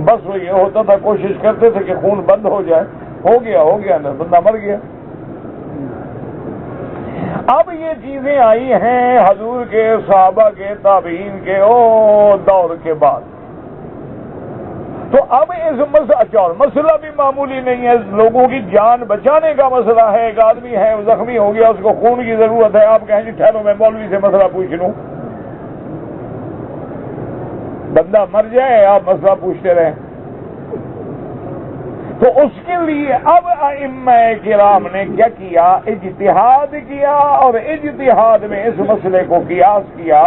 بس وہ یہ ہوتا تھا، کوشش کرتے تھے کہ خون بند ہو جائے، ہو گیا بندہ مر گیا۔ اب یہ چیزیں آئی ہیں حضور کے، صحابہ کے، تابعین کے دور کے بعد، تو اب اس اچھا اور مسئلہ بھی معمولی نہیں ہے، لوگوں کی جان بچانے کا مسئلہ ہے۔ ایک آدمی ہے زخمی ہو گیا، اس کو خون کی ضرورت ہے، آپ کہیں جی ٹھہرو میں مولوی سے مسئلہ پوچھ لوں، بندہ مر جائے آپ مسئلہ پوچھتے رہیں، تو اس کے لیے اب ائمہ کرام نے کیا کیا؟ اجتہاد کیا، اور اجتہاد میں اس مسئلے کو قیاس کیا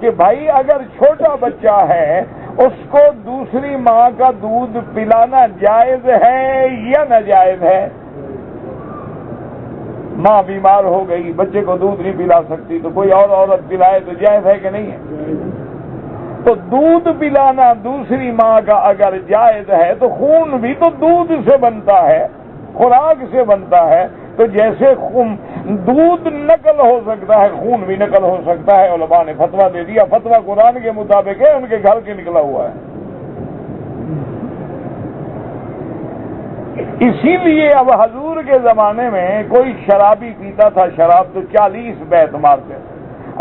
کہ بھائی اگر چھوٹا بچہ ہے اس کو دوسری ماں کا دودھ پلانا جائز ہے یا ناجائز ہے؟ ماں بیمار ہو گئی، بچے کو دودھ نہیں پلا سکتی، تو کوئی اور عورت پلائے تو جائز ہے کہ نہیں ہے؟ تو دودھ پلانا دوسری ماں کا اگر جائز ہے تو خون بھی تو دودھ سے بنتا ہے، خوراک سے بنتا ہے، تو جیسے دودھ نقل ہو سکتا ہے خون بھی نقل ہو سکتا ہے۔ علماء نے فتویٰ دے دیا، فتویٰ قرآن کے مطابق ہے، ان کے گھر کے نکلا ہوا ہے۔ اسی لیے اب حضور کے زمانے میں کوئی شرابی پیتا تھا شراب تو 40 بیت مارتے تھے۔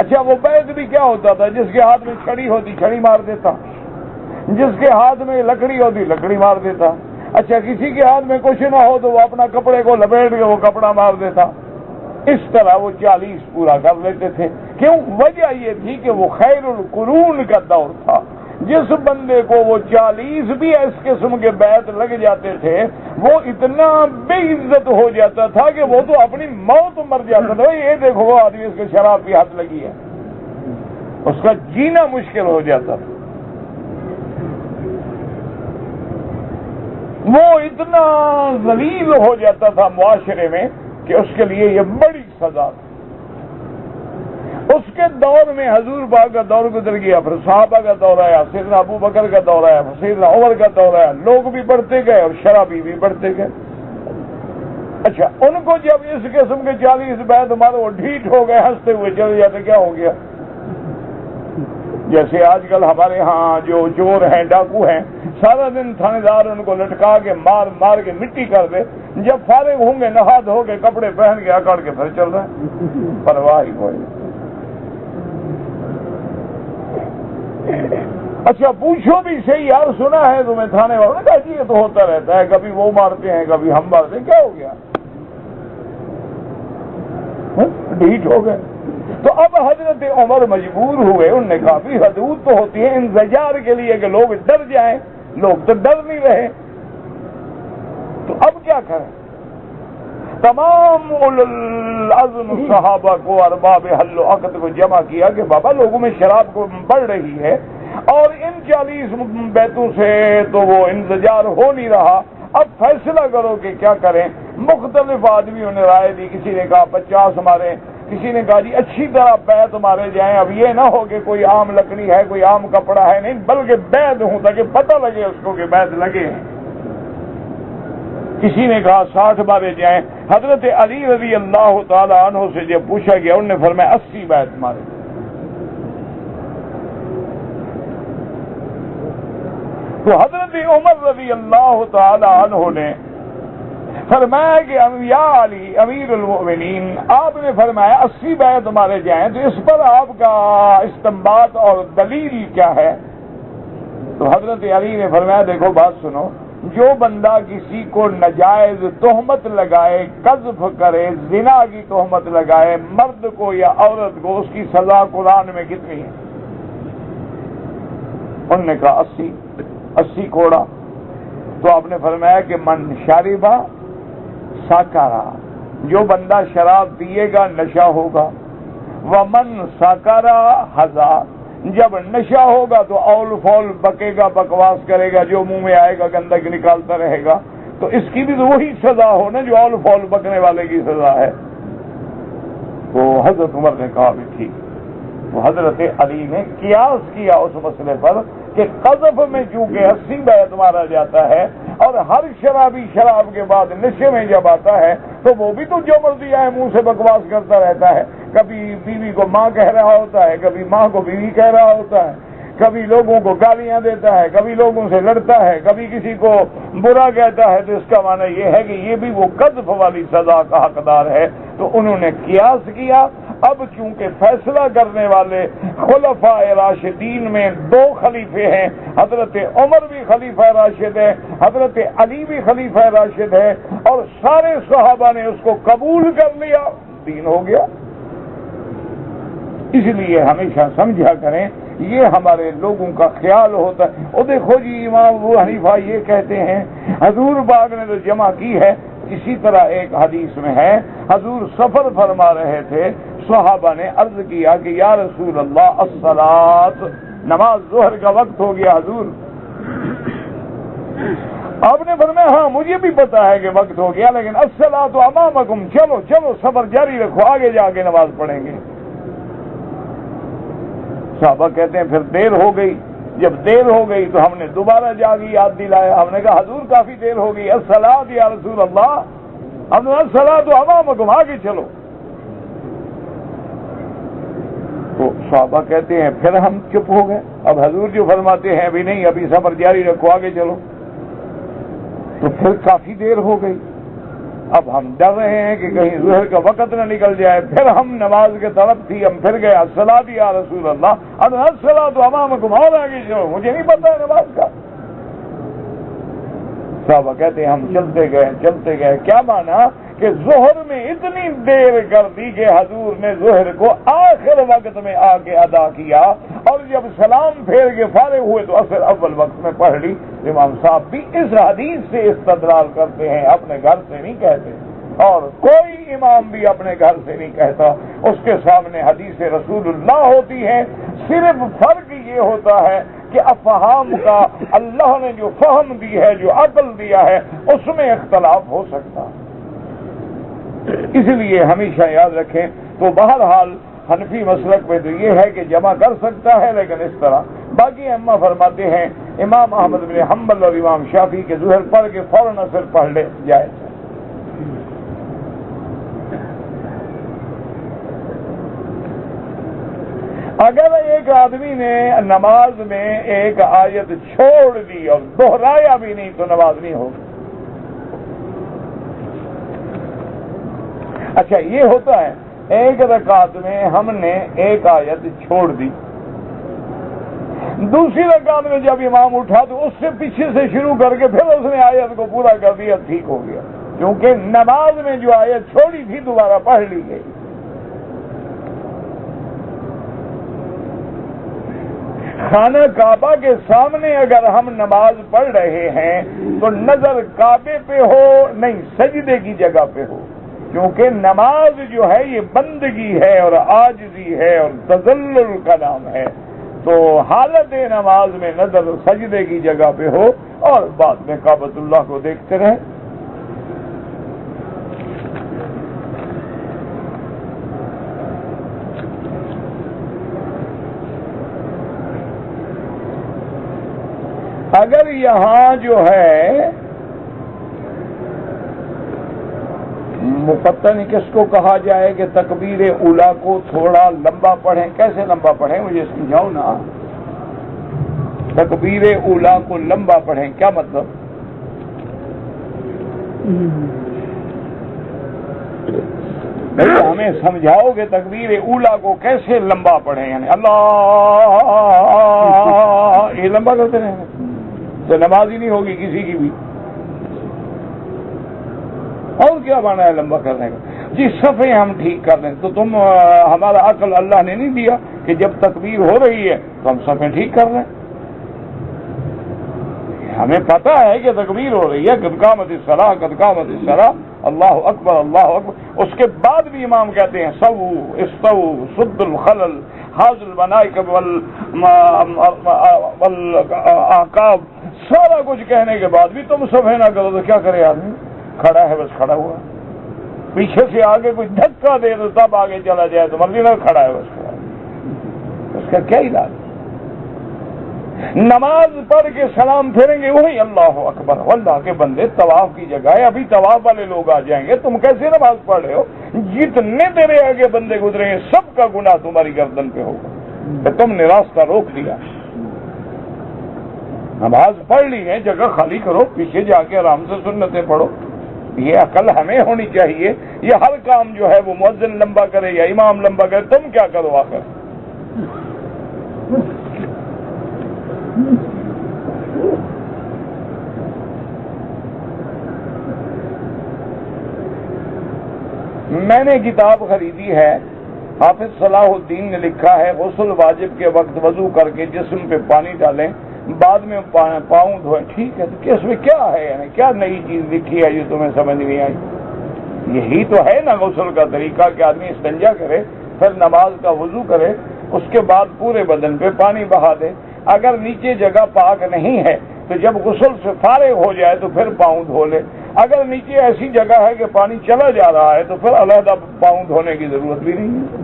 اچھا وہ بیت بھی کیا ہوتا تھا؟ جس کے ہاتھ میں چھڑی ہوتی چھڑی مار دیتا، جس کے ہاتھ میں لکڑی ہوتی لکڑی مار دیتا، اچھا کسی کے ہاتھ میں کچھ نہ ہو تو وہ اپنا کپڑے کو لپیٹ کے وہ کپڑا مار دیتا۔ اس طرح وہ 40 پورا کر لیتے تھے۔ کیوں؟ وجہ یہ تھی کہ وہ خیر القرون کا دور تھا۔ جس بندے کو وہ 40 بھی اس قسم کے بیت لگ جاتے تھے وہ اتنا بے عزت ہو جاتا تھا کہ وہ تو اپنی موت مر جاتا تھا۔ یہ دیکھو وہ آدمی اس کو شراب کی حد لگی ہے، اس کا جینا مشکل ہو جاتا تھا۔ وہ اتنا ذلیل ہو جاتا تھا معاشرے میں کہ اس کے لیے یہ بڑی سزا تھی۔ اس کے دور میں حضور پاک کا دور گزر گیا، پھر صحابہ کا دور آیا، سیدنا ابو بکر کا دور آیا، پھر سیدنا عمر کا دور آیا، لوگ بھی بڑھتے گئے اور شرابی بھی بڑھتے گئے۔ اچھا ان کو جب اس قسم کے 40 بیت مارے وہ ڈھیٹ ہو گئے، ہنستے ہوئے چلے جاتے، کیا ہو گیا؟ جیسے آج کل ہمارے ہاں جو چور ہیں ڈاکو ہیں، سارا دن تھانے دار ان کو لٹکا کے مار مار کے مٹی کر دے، جب فارغ ہوں گے نہا دھو کے کپڑے پہن کے اکڑ کے پھر چل رہے ہیں، پرواہ ہی کوئی۔ اچھا پوچھو بھی صحیح یار، سنا ہے تمہیں تھانے والوں نے کہا جی یہ تو ہوتا رہتا ہے، کبھی وہ مارتے ہیں کبھی ہم مارتے ہیں، کیا ہو گیا؟ ڈھیٹ ہو گئے۔ تو اب حضرت عمر مجبور ہوئے، انہوں نے کہا بھی حدود تو ہوتی ہے انزجار کے لیے کہ لوگ ڈر جائیں، لوگ تو ڈر نہیں رہے، تو اب کیا کریں؟ تمام العزم صحابہ کو، ارباب حل و عقد کو جمع کیا کہ بابا لوگوں میں شراب کو بڑھ رہی ہے اور ان 40 بیتوں سے تو وہ انزجار ہو نہیں رہا، اب فیصلہ کرو کہ کیا کریں۔ مختلف آدمیوں نے رائے دی، کسی نے کہا 50 مارے، کسی نے کہا جی اچھی طرح بیت مارے جائیں، اب یہ نہ ہو کہ کوئی عام لکڑی ہے کوئی عام کپڑا ہے، نہیں بلکہ بیت ہوں تاکہ پتہ لگے اس کو کہ بیت لگے ہیں۔ کسی نے کہا 60 مارے جائیں۔ حضرت علی رضی اللہ تعالی عنہ سے جب پوچھا گیا انہوں نے فرمایا 80 بیت مارے۔ تو حضرت عمر رضی اللہ تعالی عنہ نے فرمایا کہ یا علی امیر المؤمنین، آپ نے فرمایا 80 بیت مارے جائیں، تو اس پر آپ کا استنباط اور دلیل کیا ہے؟ تو حضرت علی نے فرمایا دیکھو بات سنو، جو بندہ کسی کو ناجائز تہمت لگائے، قذف کرے، زنا کی تہمت لگائے مرد کو یا عورت کو، اس کی سزا قرآن میں کتنی ہے؟ انہوں نے کہا 80 کوڑا۔ تو آپ نے فرمایا کہ من شاربا ساکارا، جو بندہ شراب پیے گا نشہ ہوگا، ومن ساکارا ہزا، جب نشہ ہوگا تو اول فول بکے گا، بکواس کرے گا، جو منہ میں آئے گا گندگی نکالتا رہے گا، تو اس کی بھی تو وہی سزا ہو نا جو اول فول بکنے والے کی سزا ہے۔ تو حضرت عمر نے کہا بھی ٹھیک۔ تو حضرت علی نے قیاس کیا اس مسئلے پر کہ قذف میں چونکہ 80 بیت مارا جاتا ہے اور ہر شرابی شراب کے بعد نشے میں جب آتا ہے تو وہ بھی تو جو مرضی آئے منہ سے بکواس کرتا رہتا ہے، کبھی بیوی کو ماں کہہ رہا ہوتا ہے، کبھی ماں کو بیوی کہہ رہا ہوتا ہے، کبھی لوگوں کو گالیاں دیتا ہے، کبھی لوگوں سے لڑتا ہے، کبھی کسی کو برا کہتا ہے، تو اس کا معنی یہ ہے کہ یہ بھی وہ قذف والی سزا کا حقدار ہے۔ تو انہوں نے قیاس کیا۔ اب چونکہ فیصلہ کرنے والے خلفاء راشدین میں 2 خلیفے ہیں، حضرت عمر بھی خلیفہ راشد ہے، حضرت علی بھی خلیفہ راشد ہے، اور سارے صحابہ نے اس کو قبول کر لیا، دین ہو گیا۔ اس لیے ہمیشہ سمجھا کریں، یہ ہمارے لوگوں کا خیال ہوتا ہے۔ اور دیکھو جی امام ابو حنیفہ یہ کہتے ہیں، حضور پاک نے تو جمع کی ہے۔ اسی طرح ایک حدیث میں ہے، حضور سفر فرما رہے تھے، صحابہ نے عرض کیا کہ یا رسول اللہ الصلاۃ، نماز ظہر کا وقت ہو گیا حضور۔ آپ نے فرمایا ہاں مجھے بھی پتا ہے کہ وقت ہو گیا، لیکن الصلاۃ امامکم، چلو چلو سفر جاری رکھو، آگے جا کے نماز پڑھیں گے۔ صحابہ کہتے ہیں پھر دیر ہو گئی۔ جب دیر ہو گئی تو ہم نے دوبارہ جا کے یاد دلایا، ہم نے کہا حضور کافی دیر ہو گئی، الصلاۃ یا رسول اللہ، ہم نے الصلاۃ امامکم، آگے چلو۔ تو صحابہ کہتے ہیں پھر ہم چپ ہو گئے۔ اب حضور جو فرماتے ہیں ابھی نہیں، ابھی سفر جاری رکھو، آگے چلو، تو پھر کافی دیر ہو گئی۔ اب ہم ڈر رہے ہیں کہ کہیں ظہر کا وقت نہ نکل جائے، پھر ہم نماز کے طرف تھی، ہم پھر گئے الصلاۃ یا رسول اللہ، اب الصلاۃ امامکم، اور آگے چلو، مجھے نہیں پتا ہے نماز کا۔ صحابہ کہتے ہیں ہم چلتے گئے، کیا مانا کہ ظہر میں اتنی دیر کر دی کہ حضور نے ظہر کو آخر وقت میں آ کے ادا کیا، اور جب سلام پھیر کے فارغ ہوئے تو اثر اول وقت میں پڑھ لی۔ امام صاحب بھی اس حدیث سے استدلال کرتے ہیں، اپنے گھر سے نہیں کہتے، اور کوئی امام بھی اپنے گھر سے نہیں کہتا، اس کے سامنے حدیث رسول اللہ ہوتی ہے۔ صرف فرق یہ ہوتا ہے کہ افہام کا اللہ نے جو فہم دی ہے، جو عقل دیا ہے، اس میں اختلاف ہو سکتا ہے۔ اس لیے ہمیشہ یاد رکھیں۔ تو بہرحال حنفی مسلک میں تو یہ ہے کہ جمع کر سکتا ہے، لیکن اس طرح باقی ائمہ فرماتے ہیں، امام احمد بن حنبل اور امام شافعی کے ظہر پڑھ کے فوراً اثر پڑھ لے جائے۔ اگر ایک آدمی نے نماز میں ایک آیت چھوڑ دی اور دہرایا بھی نہیں تو نماز نہیں ہوگی۔ اچھا یہ ہوتا ہے ایک رکعت میں ہم نے ایک آیت چھوڑ دی، دوسری رکعت میں جب امام اٹھا تو اس سے پیچھے سے شروع کر کے پھر اس نے آیت کو پورا کر دیا، ٹھیک ہو گیا، کیونکہ نماز میں جو آیت چھوڑی تھی دوبارہ پڑھ لی گئی۔ خانہ کعبہ کے سامنے اگر ہم نماز پڑھ رہے ہیں تو نظر کعبے پہ ہو نہیں سجدے کی جگہ پہ ہو، کیونکہ نماز جو ہے یہ بندگی ہے اور عاجزی ہے اور تذلل کا نام ہے، تو حالت نماز میں نظر سجدے کی جگہ پہ ہو اور بعد میں کعبۃ اللہ کو دیکھتے رہیں۔ اگر یہاں جو ہے پتہ نہیں کس کو کہا جائے کہ تکبیر اولیٰ کو تھوڑا لمبا پڑھیں، کیسے لمبا پڑھیں مجھے سمجھاؤ نا۔ تکبیر اولیٰ کو لمبا پڑھیں کیا مطلب؟ ہمیں سمجھاؤ کہ تکبیر اولیٰ کو کیسے لمبا پڑھیں، یعنی اللہ یہ لمبا کرتے رہیں گے تو نماز ہی نہیں ہوگی کسی کی بھی۔ اور کیا مانا ہے لمبا کرنے کا؟ جی صفیں ہم ٹھیک کر لیں تو تم ہمارا عقل اللہ نے نہیں دیا کہ جب تکبیر ہو رہی ہے تو ہم صفیں ٹھیک کر لیں؟ ہمیں پتا ہے کہ تکبیر ہو رہی ہے، قد قامت الصلاۃ قد قامت الصلاۃ، اللہ اکبر اللہ اکبر، اس کے بعد بھی امام کہتے ہیں سووا استووا سد الخلل حاذ المنائک والاعقاب، سارا کچھ کہنے کے بعد بھی تم صفیں نہ کرو تو کیا کرے آدمی؟ کھڑا ہے بس کھڑا ہوا، پیچھے سے آگے کوئی دھکا دے تو تب آگے چلا جائے تو مرضی نہ، کھڑا ہے بس کھڑا ہے، اس کا کیا علاج؟ نماز پڑھ کے سلام پھیریں گے وہی اللہ اکبر، اللہ کے بندے طواف کی جگہ ہے، ابھی طواف والے لوگ آ جائیں گے، تم کیسے نماز پڑھ رہے ہو؟ جتنے تیرے آگے بندے گزریں گے سب کا گناہ تمہاری گردن پہ ہوگا کہ تم نے راستہ روک دیا۔ نماز پڑھ لی ہے، جگہ خالی کرو، پیچھے جا کے آرام سے سنتیں پڑھو. یہ عقل ہمیں ہونی چاہیے. یہ ہر کام جو ہے وہ مؤذن لمبا کرے یا امام لمبا کرے، تم کیا کرو آخر؟ میں نے کتاب خریدی ہے، حافظ صلاح الدین نے لکھا ہے غسل واجب کے وقت وضو کر کے جسم پہ پانی ڈالیں، بعد میں پاؤں دھوئیں. ٹھیک ہے، تو اس میں کیا ہے؟ یعنی کیا نئی چیز لکھی ہے جو تمہیں سمجھ نہیں آئی؟ یہی تو ہے نا غسل کا طریقہ کہ آدمی استنجا کرے، پھر نماز کا وضو کرے، اس کے بعد پورے بدن پہ پانی بہا دے. اگر نیچے جگہ پاک نہیں ہے تو جب غسل سے فارغ ہو جائے تو پھر پاؤں دھو لے. اگر نیچے ایسی جگہ ہے کہ پانی چلا جا رہا ہے تو پھر علیحدہ پاؤں دھونے کی ضرورت بھی نہیں ہے.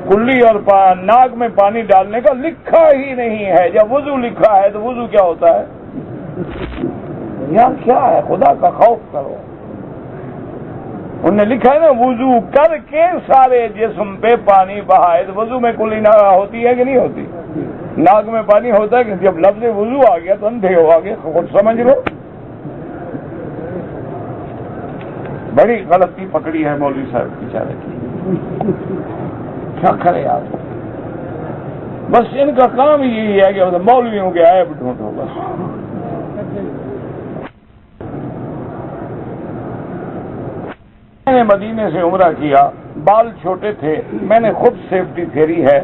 کلی اور ناک میں پانی ڈالنے کا لکھا ہی نہیں ہے. جب وضو لکھا ہے تو وضو کیا ہوتا ہے؟ یار کیا ہے؟ خدا کا خوف کرو. انہوں نے لکھا ہے نا وضو کر کے سارے جسم پہ پانی بہائے. تو وضو میں کلی نہ ہوتی ہے کہ نہیں ہوتی؟ ناک میں پانی ہوتا ہے کہ جب لفظ وضو آ گیا تو اندھے ہو آگے خود سمجھ لو. بڑی غلطی پکڑی ہے مولوی صاحب بیچارے کی. کیا کرے آپ؟ بس ان کا کام ہی یہی ہے کہ مولویوں کے عیب ڈھونڈو بس. میں نے مدینے سے عمرہ کیا، بال چھوٹے تھے، میں نے خود سیفٹی پھیری ہے،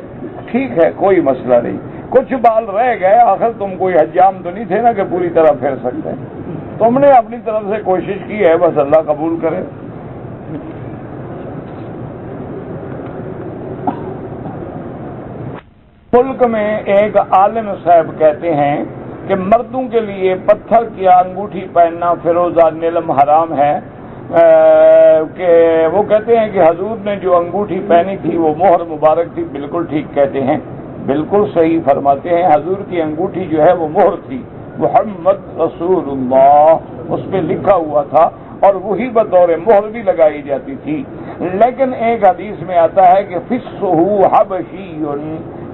ٹھیک ہے کوئی مسئلہ نہیں. کچھ بال رہ گئے، آخر تم کوئی حجام تو نہیں تھے نا کہ پوری طرح پھیر سکتے. تم نے اپنی طرف سے کوشش کی ہے، بس اللہ قبول کرے. ملک میں ایک عالم صاحب کہتے ہیں کہ مردوں کے لیے پتھر کی انگوٹھی پہننا فیروزہ نیلم حرام ہے. کہ وہ کہتے ہیں کہ حضور نے جو انگوٹھی پہنی تھی وہ مہر مبارک تھی. بالکل ٹھیک کہتے ہیں، بالکل صحیح فرماتے ہیں. حضور کی انگوٹھی جو ہے وہ مہر تھی، محمد رسول اللہ اس پہ لکھا ہوا تھا، اور وہی بطور مہر بھی لگائی جاتی تھی. لیکن ایک حدیث میں آتا ہے کہ فسہ حبشی،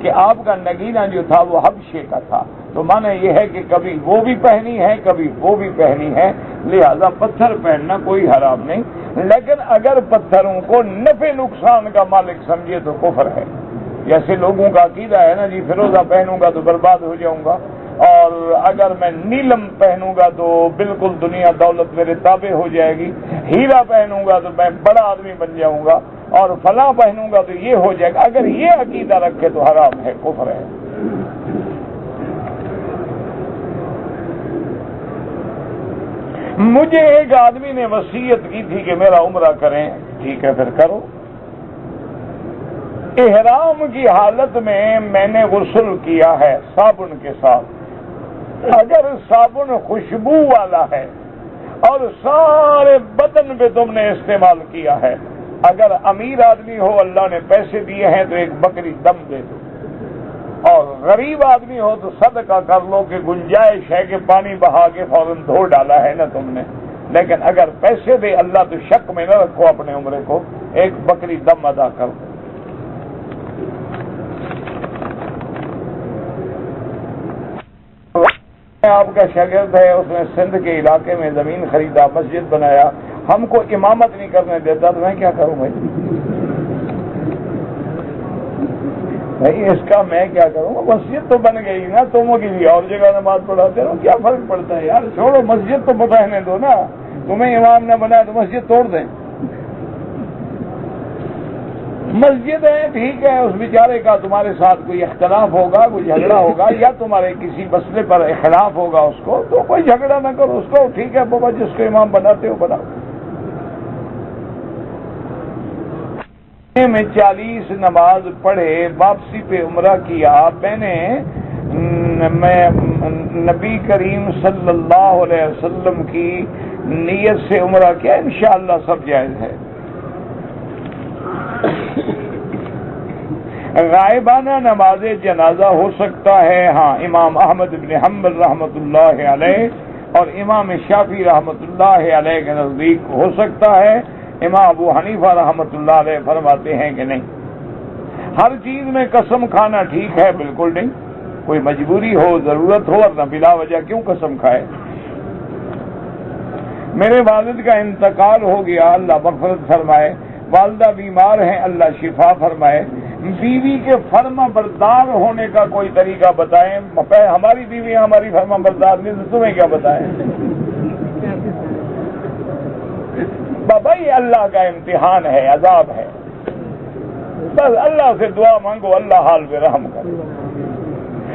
کہ آپ کا نگینہ جو تھا وہ حبشے کا تھا. تو معنی یہ ہے کہ کبھی وہ بھی پہنی ہے کبھی وہ بھی پہنی ہے، لہذا پتھر پہننا کوئی حرام نہیں. لیکن اگر پتھروں کو نفع نقصان کا مالک سمجھے تو کفر ہے. جیسے لوگوں کا عقیدہ ہے نا جی فیروزہ پہنوں گا تو برباد ہو جاؤں گا، اور اگر میں نیلم پہنوں گا تو بالکل دنیا دولت میرے تابع ہو جائے گی، ہیرا پہنوں گا تو میں بڑا آدمی بن جاؤں گا، اور فلاں پہنوں گا تو یہ ہو جائے گا. اگر یہ عقیدہ رکھے تو حرام ہے، کفر ہے. مجھے ایک آدمی نے وصیت کی تھی کہ میرا عمرہ کریں. ٹھیک ہے پھر کرو. احرام کی حالت میں نے غسل کیا ہے صابن کے ساتھ. اگر صابن خوشبو والا ہے اور سارے بدن پہ تم نے استعمال کیا ہے، اگر امیر آدمی ہو اللہ نے پیسے دیے ہیں تو ایک بکری دم دے دو، اور غریب آدمی ہو تو صدقہ کر لو کہ گنجائش ہے کہ پانی بہا کے فوراً دھو ڈالا ہے نا تم نے. لیکن اگر پیسے دے اللہ تو شک میں نہ رکھو اپنے عمرے کو، ایک بکری دم ادا کر دو. آپ کا شاگرد ہے، اس نے سندھ کے علاقے میں زمین خریدا، مسجد بنایا، ہم کو امامت نہیں کرنے دیتا، تو میں کیا کروں بھائی اس کا میں کیا کروں؟ مسجد تو بن گئی نا، تم کسی اور جگہ نماز پڑھاتے ہو، کیا فرق پڑتا ہے یار؟ چھوڑو، مسجد تو بتانے دو نا. تمہیں امام نہ بنا تو مسجد توڑ دیں. مسجد ہے ٹھیک ہے، اس بیچارے کا تمہارے ساتھ کوئی اختلاف ہوگا، کوئی جھگڑا ہوگا، یا تمہارے کسی مسئلے پر اختلاف ہوگا اس کو، تو کوئی جھگڑا نہ کرو اس کو. ٹھیک ہے بابا، جس کو امام بناتے ہو بناؤ. میں 40 نماز پڑھے، واپسی پہ عمرہ کیا. میں نبی کریم صلی اللہ علیہ وسلم کی نیت سے عمرہ کیا. انشاءاللہ سب جائز ہے. غائبانہ نماز جنازہ ہو سکتا ہے، ہاں. امام احمد بن حنبل رحمۃ اللہ علیہ اور امام شافعی رحمۃ اللہ علیہ کے نزدیک ہو سکتا ہے. امام ابو حنیفہ رحمۃ اللہ علیہ فرماتے ہیں کہ نہیں. ہر چیز میں قسم کھانا ٹھیک ہے؟ بالکل نہیں. کوئی مجبوری ہو، ضرورت ہو، ورنہ بلا وجہ کیوں قسم کھائے؟ میرے والد کا انتقال ہو گیا، اللہ مغفرت فرمائے. والدہ بیمار ہیں، اللہ شفا فرمائے. بیوی کے فرما بردار ہونے کا کوئی طریقہ بتائیں. ہماری بیوی ہماری فرما بردار نہیں تو تمہیں کیا بتائیں؟ بابا یہ اللہ کا امتحان ہے، عذاب ہے. بس اللہ سے دعا مانگو، اللہ حال پہ رحم کرے.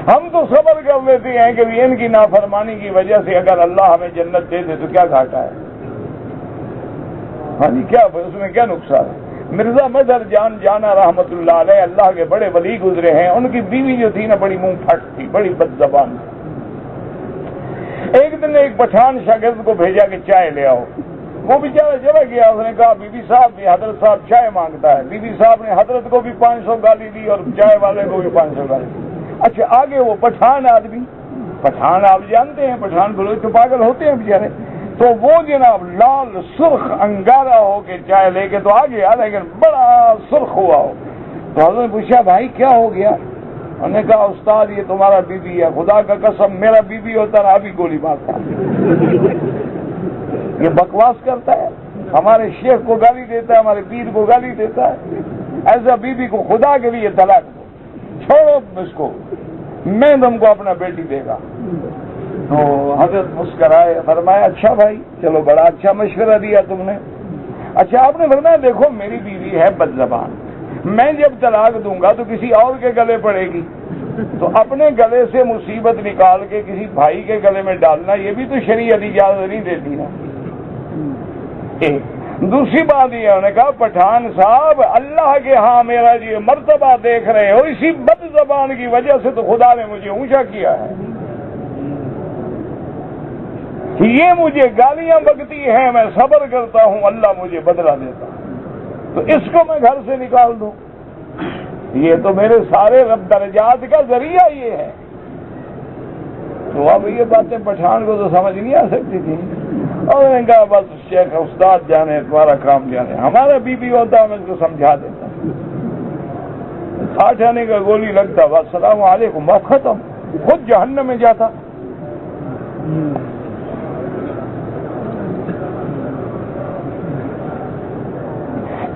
ہم تو صبر کر لیتے ہیں کہ ان کی نافرمانی کی وجہ سے اگر اللہ ہمیں جنت دے دے تو کیا گھاٹا ہے؟ ہاں جی، کیا اس میں کیا نقصان ہے؟ مرزا مظہر جان جانا رحمت اللہ علیہ اللہ کے بڑے ولی گزرے ہیں. ان کی بیوی جو تھی نا بڑی منہ پھٹ تھی، بڑی بد زبان تھی. ایک دن ایک پٹھان شاگرد کو بھیجا کہ چائے لے آؤ. وہ بیچارہ چلا گیا. اس نے کہا بی بی صاحب بھی حضرت صاحب چائے مانگتا ہے. بی بی صاحب نے حضرت کو بھی 500 گالی دی اور چائے والے کو بھی 500 گالی دی. اچھا آگے وہ پٹھان آدمی، پٹھان آپ جانتے ہیں پٹھان بلوچ تو پاگل ہوتے ہیں بیچارے، تو وہ جناب لال سرخ انگارا ہو کے چائے لے کے تو آ گیا، لیکن بڑا سرخ ہوا ہو. تو حضرت نے پوچھا بھائی کیا ہو گیا؟ انہوں نے کہا استاد یہ تمہارا بی بی ہے، خدا کا قسم میرا بی بی ہوتا نا ابھی گولی مارتا. یہ بکواس کرتا ہے، ہمارے شیخ کو گالی دیتا ہے، ہمارے پیر کو گالی دیتا ہے. ایسا بی بی کو خدا کے لیے طلاق دو، چھوڑو اس کو، میں تم کو اپنا بیٹی دے گا. تو حضرت مسکرائے، فرمایا اچھا بھائی چلو بڑا اچھا مشورہ دیا تم نے. اچھا آپ نے فرمایا دیکھو میری بیوی ہے بد زبان، میں جب طلاق دوں گا تو کسی اور کے گلے پڑے گی، تو اپنے گلے سے مصیبت نکال کے کسی بھائی کے گلے میں ڈالنا یہ بھی تو شریعت اجازت نہیں دیتی نا. دوسری بات یہ انہوں نے کہا پٹھان صاحب اللہ کے ہاں میرا یہ مرتبہ دیکھ رہے ہو، اسی بد زبان کی وجہ سے تو خدا نے مجھے اونچا کیا ہے. یہ مجھے گالیاں بکتی ہیں، میں صبر کرتا ہوں، اللہ مجھے بدلہ دیتا ہے. تو اس کو میں گھر سے نکال دوں؟ یہ تو میرے سارے رب درجات کا ذریعہ یہ ہے. تو اب یہ باتیں پٹھان کو تو سمجھ نہیں آ سکتی تھی. اور میں نے کہا بس شیخ استاد جانے تمہارا کام جانے، ہمارا بی بی ہوتا میں اس کو سمجھا دیتا. 60 آنے کا گولی لگتا، بس السلام علیکم، بات ختم، خود جہنم میں جاتا.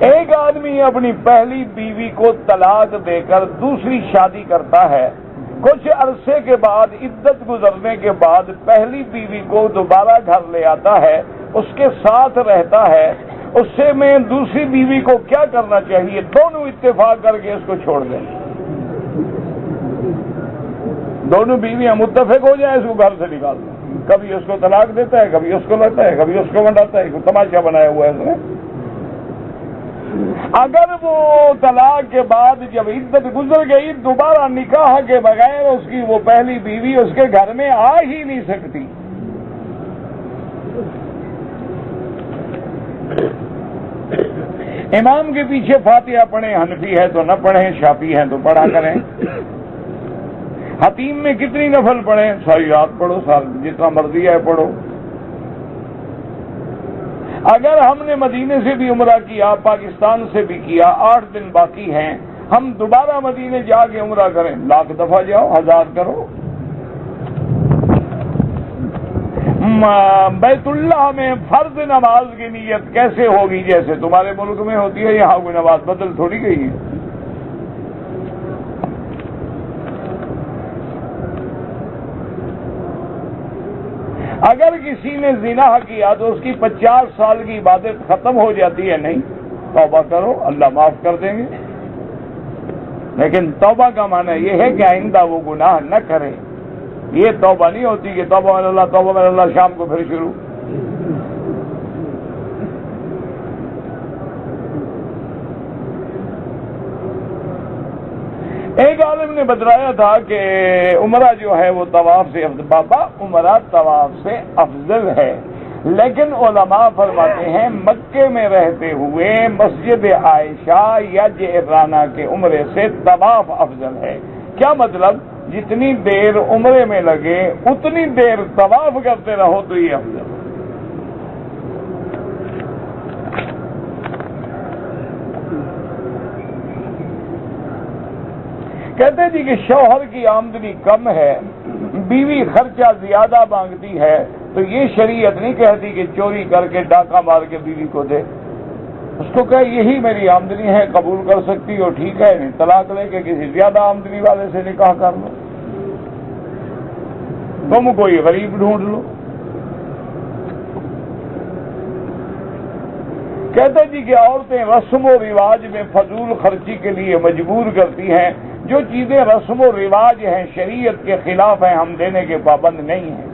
ایک آدمی اپنی پہلی بیوی کو طلاق دے کر دوسری شادی کرتا ہے، کچھ عرصے کے بعد عدت گزرنے کے بعد پہلی بیوی کو دوبارہ گھر لے آتا ہے، اس کے ساتھ رہتا ہے. اس سے میں دوسری بیوی کو کیا کرنا چاہیے؟ دونوں اتفاق کر کے اس کو چھوڑ دیں. دونوں بیویاں متفق ہو جائیں، اس کو گھر سے نکال دیں. کبھی اس کو طلاق دیتا ہے، کبھی اس کو لیتا ہے، کبھی اس کو منڈاتا ہے. تماشا بنایا ہوا ہے اس نے. اگر وہ طلاق کے بعد جب عدت گزر گئی دوبارہ نکاح کے بغیر اس کی وہ پہلی بیوی اس کے گھر میں آ ہی نہیں سکتی. امام کے پیچھے فاتحہ پڑھیں، حنفی ہے تو نہ پڑھیں، شافعی ہے تو پڑھا کریں. حتیم میں کتنی نفل پڑھیں؟ ساری رات پڑھو، جتنا مرضی ہے پڑھو. اگر ہم نے مدینے سے بھی عمرہ کیا، پاکستان سے بھی کیا، 8 دن باقی ہیں، ہم دوبارہ مدینے جا کے عمرہ کریں، 1,00,000 دفعہ جاؤ، 1000 کرو. بیت اللہ میں فرض نماز کی نیت کیسے ہوگی؟ جیسے تمہارے ملک میں ہوتی ہے، یہاں کوئی نماز بدل تھوڑی گئی ہے. اگر کسی نے زنا کیا تو اس کی 50 سال کی عبادت ختم ہو جاتی ہے؟ نہیں، توبہ کرو اللہ معاف کر دیں گے. لیکن توبہ کا معنی یہ ہے کہ آئندہ وہ گناہ نہ کرے. یہ توبہ نہیں ہوتی کہ توبہ من اللہ شام کو پھر شروع. ایک عالم نے بتلایا تھا کہ عمرہ جو ہے وہ طواف سے افضل. بابا عمرہ طواف سے افضل ہے، لیکن علماء فرماتے ہیں مکے میں رہتے ہوئے مسجد عائشہ یا جعرانہ کے عمرے سے طواف افضل ہے. کیا مطلب؟ جتنی دیر عمرے میں لگے اتنی دیر طواف کرتے رہو تو یہ افضل ہے. کہتے ہیں جی کہ شوہر کی آمدنی کم ہے، بیوی خرچہ زیادہ مانگتی ہے، تو یہ شریعت نہیں کہتی کہ چوری کر کے ڈاکہ مار کے بیوی کو دے، اس کو کہ یہی میری آمدنی ہے، قبول کر سکتی ہو ٹھیک ہے، نہیں طلاق لے کے کسی زیادہ آمدنی والے سے نکاح کر لو، تم کوئی غریب ڈھونڈ لو۔ کہتے جی کہ عورتیں رسم و رواج میں فضول خرچی کے لیے مجبور کرتی ہیں، جو چیزیں رسم و رواج ہیں شریعت کے خلاف ہیں ہم دینے کے پابند نہیں ہیں۔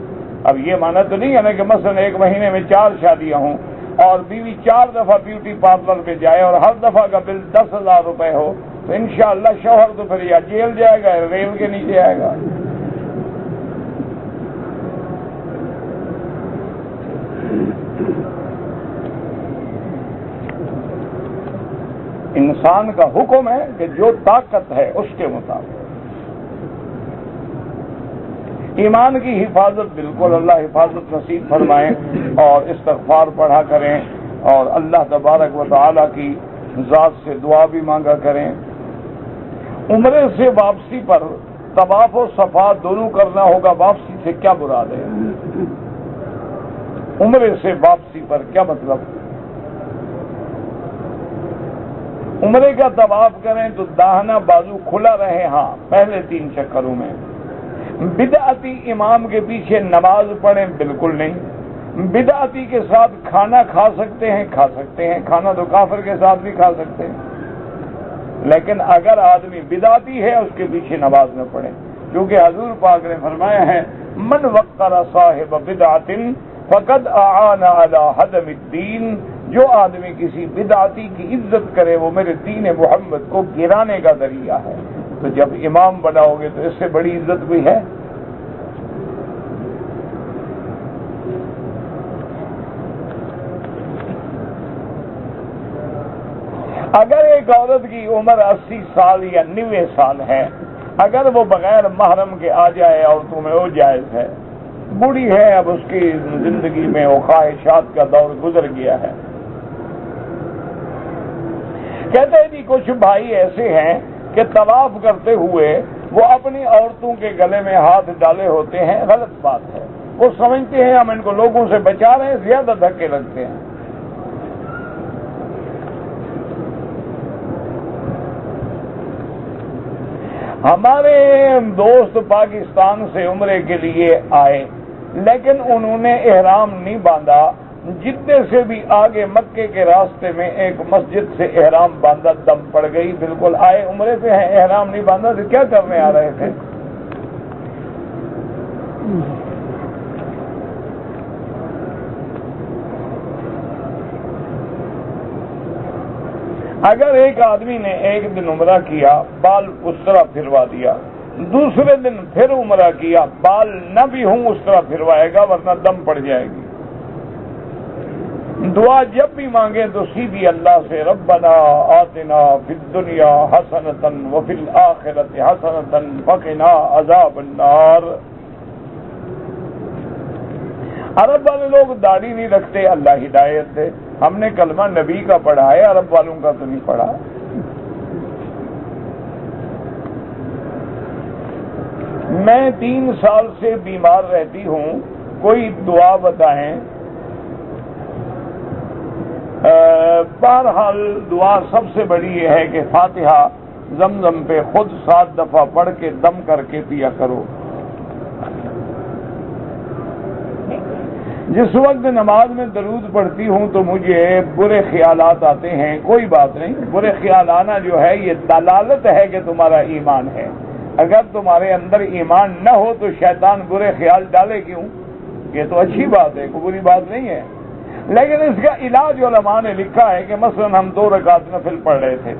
اب یہ مانا تو نہیں ہے نا کہ مثلا ایک مہینے میں 4 شادیاں ہوں اور بیوی 4 دفعہ بیوٹی پارلر پہ جائے اور ہر دفعہ کا بل 10,000 روپے ہو، تو انشاءاللہ شوہر تو پھر یا جیل جائے گا یا ریل کے نیچے آئے گا۔ انسان کا حکم ہے کہ جو طاقت ہے اس کے مطابق ایمان کی حفاظت، بالکل اللہ حفاظت نصیب فرمائیں، اور استغفار پڑھا کریں اور اللہ تبارک و تعالی کی ذات سے دعا بھی مانگا کریں۔ عمرے سے واپسی پر طواف و صفا دونوں کرنا ہوگا، واپسی سے کیا مراد ہے؟ عمرے سے واپسی پر کیا مطلب؟ عمرے کا طواف کریں تو داہنا بازو کھلا رہے، ہاں پہلے 3 چکروں میں۔ بدعتی امام کے پیچھے نماز پڑھیں، بالکل نہیں۔ بدعتی کے ساتھ کھانا کھا سکتے ہیں، کھا سکتے ہیں، کھانا تو کافر کے ساتھ بھی کھا سکتے ہیں، لیکن اگر آدمی بدعتی ہے اس کے پیچھے نماز نہ پڑھیں، کیونکہ حضور پاک نے فرمایا ہے من وقر صاحب بدعت فقد اعان علی ہدم الدین، جو آدمی کسی بدعتی کی عزت کرے وہ میرے دین محمد کو گرانے کا ذریعہ ہے۔ تو جب امام بناؤ گے تو اس سے بڑی عزت کوئی ہے؟ اگر ایک عورت کی عمر 80 سال یا 90 سال ہے، اگر وہ بغیر محرم کے آ جائے عورتوں میں وہ جائز ہے۔ بوڑھی ہے، اب اس کی زندگی میں وہ خواہشات کا دور گزر گیا ہے۔ کہتے ہیں جی کچھ بھائی ایسے ہیں کہ طواف کرتے ہوئے وہ اپنی عورتوں کے گلے میں ہاتھ ڈالے ہوتے ہیں، غلط بات ہے۔ وہ سمجھتے ہیں ہم ان کو لوگوں سے بچا رہے ہیں، زیادہ دھکے لگتے ہیں۔ ہمارے دوست پاکستان سے عمرے کے لیے آئے، لیکن انہوں نے احرام نہیں باندھا۔ جدے سے بھی آگے مکے کے راستے میں ایک مسجد سے احرام باندھا، دم پڑ گئی۔ بالکل آئے عمرے پہ ہیں، احرام نہیں باندھا تو کیا کرنے آ رہے تھے؟ اگر ایک آدمی نے ایک دن عمرہ کیا، بال اس طرح پھروا دیا، دوسرے دن پھر عمرہ کیا، بال نہ بھی ہوں اس طرح پھروائے گا ورنہ دم پڑ جائے گی۔ دعا جب بھی مانگے تو سیدھی اللہ سے ربنا آتنا فی الدنیا حسنۃ وفی الآخرۃ حسنۃ وقنا عذاب النار۔ عرب والے لوگ داڑھی نہیں رکھتے، اللہ ہدایت دے۔ ہم نے کلمہ نبی کا پڑھا ہے، عرب والوں کا تو نہیں پڑھا۔ میں 3 سال سے بیمار رہتی ہوں، کوئی دعا بتائیں۔ بہرحال دعا سب سے بڑی یہ ہے کہ فاتحہ زمزم پہ خود 7 دفعہ پڑھ کے دم کر کے پیا کرو۔ جس وقت نماز میں درود پڑھتی ہوں تو مجھے برے خیالات آتے ہیں، کوئی بات نہیں، برے خیال آنا جو ہے یہ دلالت ہے کہ تمہارا ایمان ہے۔ اگر تمہارے اندر ایمان نہ ہو تو شیطان برے خیال ڈالے کیوں؟ یہ تو اچھی بات ہے، کوئی بری بات نہیں ہے، لیکن اس کا علاج علماء نے لکھا ہے کہ مثلا ہم 2 رکعت نفل پڑھ رہے تھے،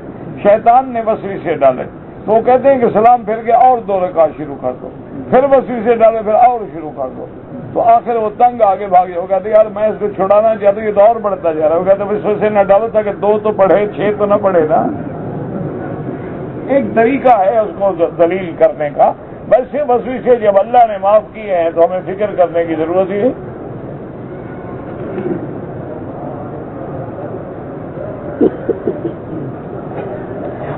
شیطان نے وسوسے ڈالے تو وہ کہتے ہیں کہ سلام پھر کے اور 2 رکعت شروع کر دو، پھر وسوسے ڈالے پھر اور شروع کر دو، تو آخر وہ تنگ آگے بھاگ جائے۔ وہ کہتے یار میں اس کو چھڑانا چاہتا ہوں، یہ تو اور بڑھتا جا رہا ہے۔ وہ کہتے وسوسے نہ ڈالو تاکہ 2 تو پڑھے 6 تو نہ پڑھے نا۔ ایک طریقہ ہے اس کو دلیل کرنے کا، ویسے وسوسے جب اللہ نے معاف کیے ہیں تو ہمیں فکر کرنے کی ضرورت ہی نہیں۔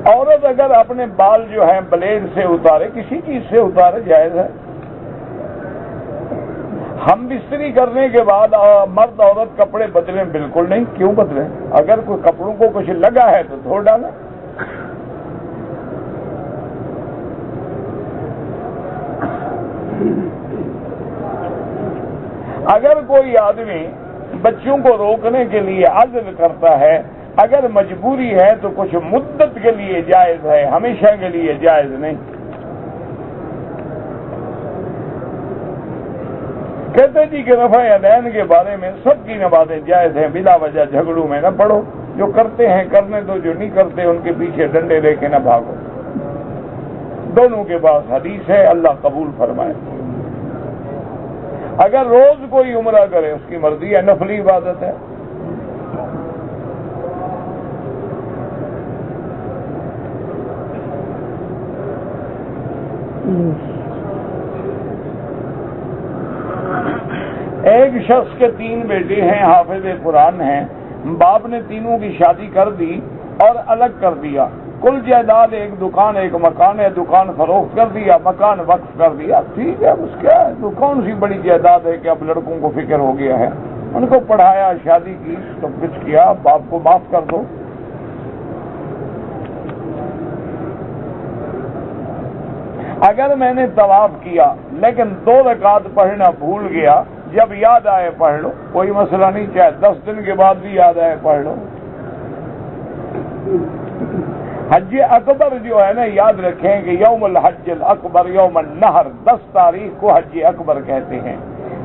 عورت اگر اپنے بال جو ہیں بلیڈ سے اتارے، کسی چیز سے اتارے، جائز ہے۔ ہم بستری کرنے کے بعد مرد عورت کپڑے بدلیں، بالکل نہیں، کیوں بدلیں؟ اگر کوئی کپڑوں کو کچھ لگا ہے تو دھو ڈالیں۔ اگر کوئی آدمی بچوں کو روکنے کے لیے عزل کرتا ہے، اگر مجبوری ہے تو کچھ مدت کے لیے جائز ہے، ہمیشہ کے لیے جائز نہیں۔ کہتے جی کہ رفع یدین کے بارے میں سب کی نمازیں جائز ہیں، بلا وجہ جھگڑوں میں نہ پڑو، جو کرتے ہیں کرنے دو، جو نہیں کرتے ان کے پیچھے ڈنڈے لے کے نہ بھاگو۔ دونوں کے پاس حدیث ہے، اللہ قبول فرمائے۔ اگر روز کوئی عمرہ کرے اس کی مرضی ہے، نفلی عبادت ہے۔ ایک شخص کے 3 بیٹے ہیں، حافظ قرآن ہیں، باپ نے تینوں کی شادی کر دی اور الگ کر دیا، کل جائیداد ایک دکان ایک مکان ہے، دکان فروخت کر دیا، مکان وقف کر دیا، ٹھیک ہے، اس کیا ہے، تو کون سی بڑی جائیداد ہے کہ اب لڑکوں کو فکر ہو گیا ہے، ان کو پڑھایا، شادی کی، سب کچھ کیا، باپ کو معاف کر دو۔ اگر میں نے طواف کیا لیکن 2 رکعت پڑھنا بھول گیا، جب یاد آئے پڑھ لو، کوئی مسئلہ نہیں، چاہے 10 دن کے بعد بھی یاد آئے پڑھ لو۔ حج اکبر جو ہے نا، یاد رکھیں کہ یوم الحج الاکبر یوم النحر، 10 تاریخ کو حج اکبر کہتے ہیں۔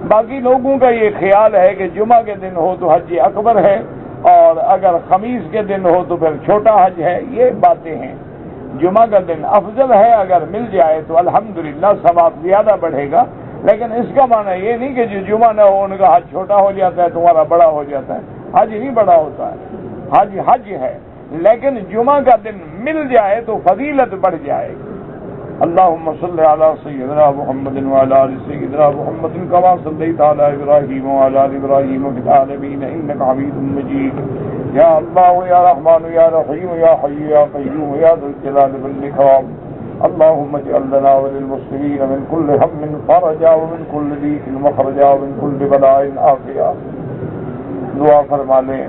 باقی لوگوں کا یہ خیال ہے کہ جمعہ کے دن ہو تو حج اکبر ہے، اور اگر خمیس کے دن ہو تو پھر چھوٹا حج ہے، یہ باتیں ہیں۔ جمعہ کا دن افضل ہے، اگر مل جائے تو الحمدللہ ثواب زیادہ بڑھے گا، لیکن اس کا معنی یہ نہیں کہ جو جمعہ نہ ہو ان کا حج چھوٹا ہو جاتا ہے، تمہارا بڑا ہو جاتا ہے۔ حج نہیں بڑا ہوتا ہے، حج ہے، لیکن جمعہ کا دن مل جائے تو فضیلت بڑھ جائے گی۔ اللہم صلی علی سیدنا محمد وعلی آل سیدنا محمد کما صلیت علی ابراہیم وعلی آل ابراہیم فی العالمین انک حمید مجید۔ یا اللہ یا رحمان یا رحیم یا حی یا قیوم یا ذی الجلال والاکرام، اللہم اجعل لنا وللمسلمین من کل ہم فرجا ومن کل ضیق مخرجا ومن کل بلاء عافیہ۔ دعا فرما لیں۔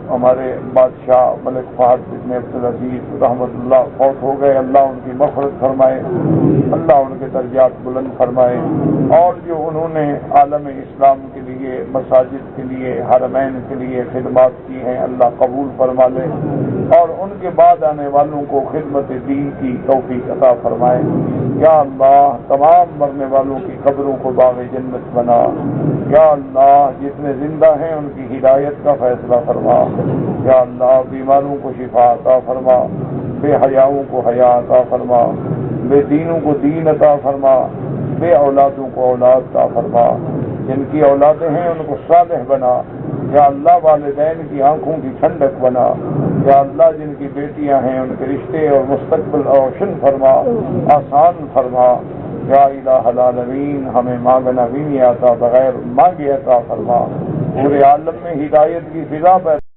ہمارے بادشاہ ملک فہد بن عبدالعزیز رحمۃ اللہ فوت ہو گئے، اللہ ان کی مغفرت فرمائے، اللہ ان کے درجات بلند فرمائے، اور جو انہوں نے عالم اسلام کے لیے، مساجد کے لیے، حرمین کے لیے خدمات کی ہیں، اللہ قبول فرما لے، اور ان کے بعد آنے والوں کو خدمت دین کی توفیق عطا فرمائے۔ یا اللہ تمام مرنے والوں کی قبروں کو باغ جنت بنا۔ یا اللہ جتنے زندہ ہیں ان کی ہدایت کا فیصلہ فرما۔ یا اللہ بیماروں کو شفا عطا فرما، بے حیاؤں کو حیا عطا فرما، بے دینوں کو دین عطا فرما، بے اولادوں کو اولاد عطا فرما، جن کی اولادیں ہیں ان کو صالح بنا۔ یا اللہ والدین کی آنکھوں کی ٹھنڈک بنا۔ یا اللہ جن کی بیٹیاں ہیں ان کے رشتے اور مستقبل روشن فرما، آسان فرما۔ یا الہ العالمین ہمیں مانگنا بھی نہیں آتا، بغیر مانگے عطا فرما۔ پورے عالم میں ہدایت کی فضا پیدا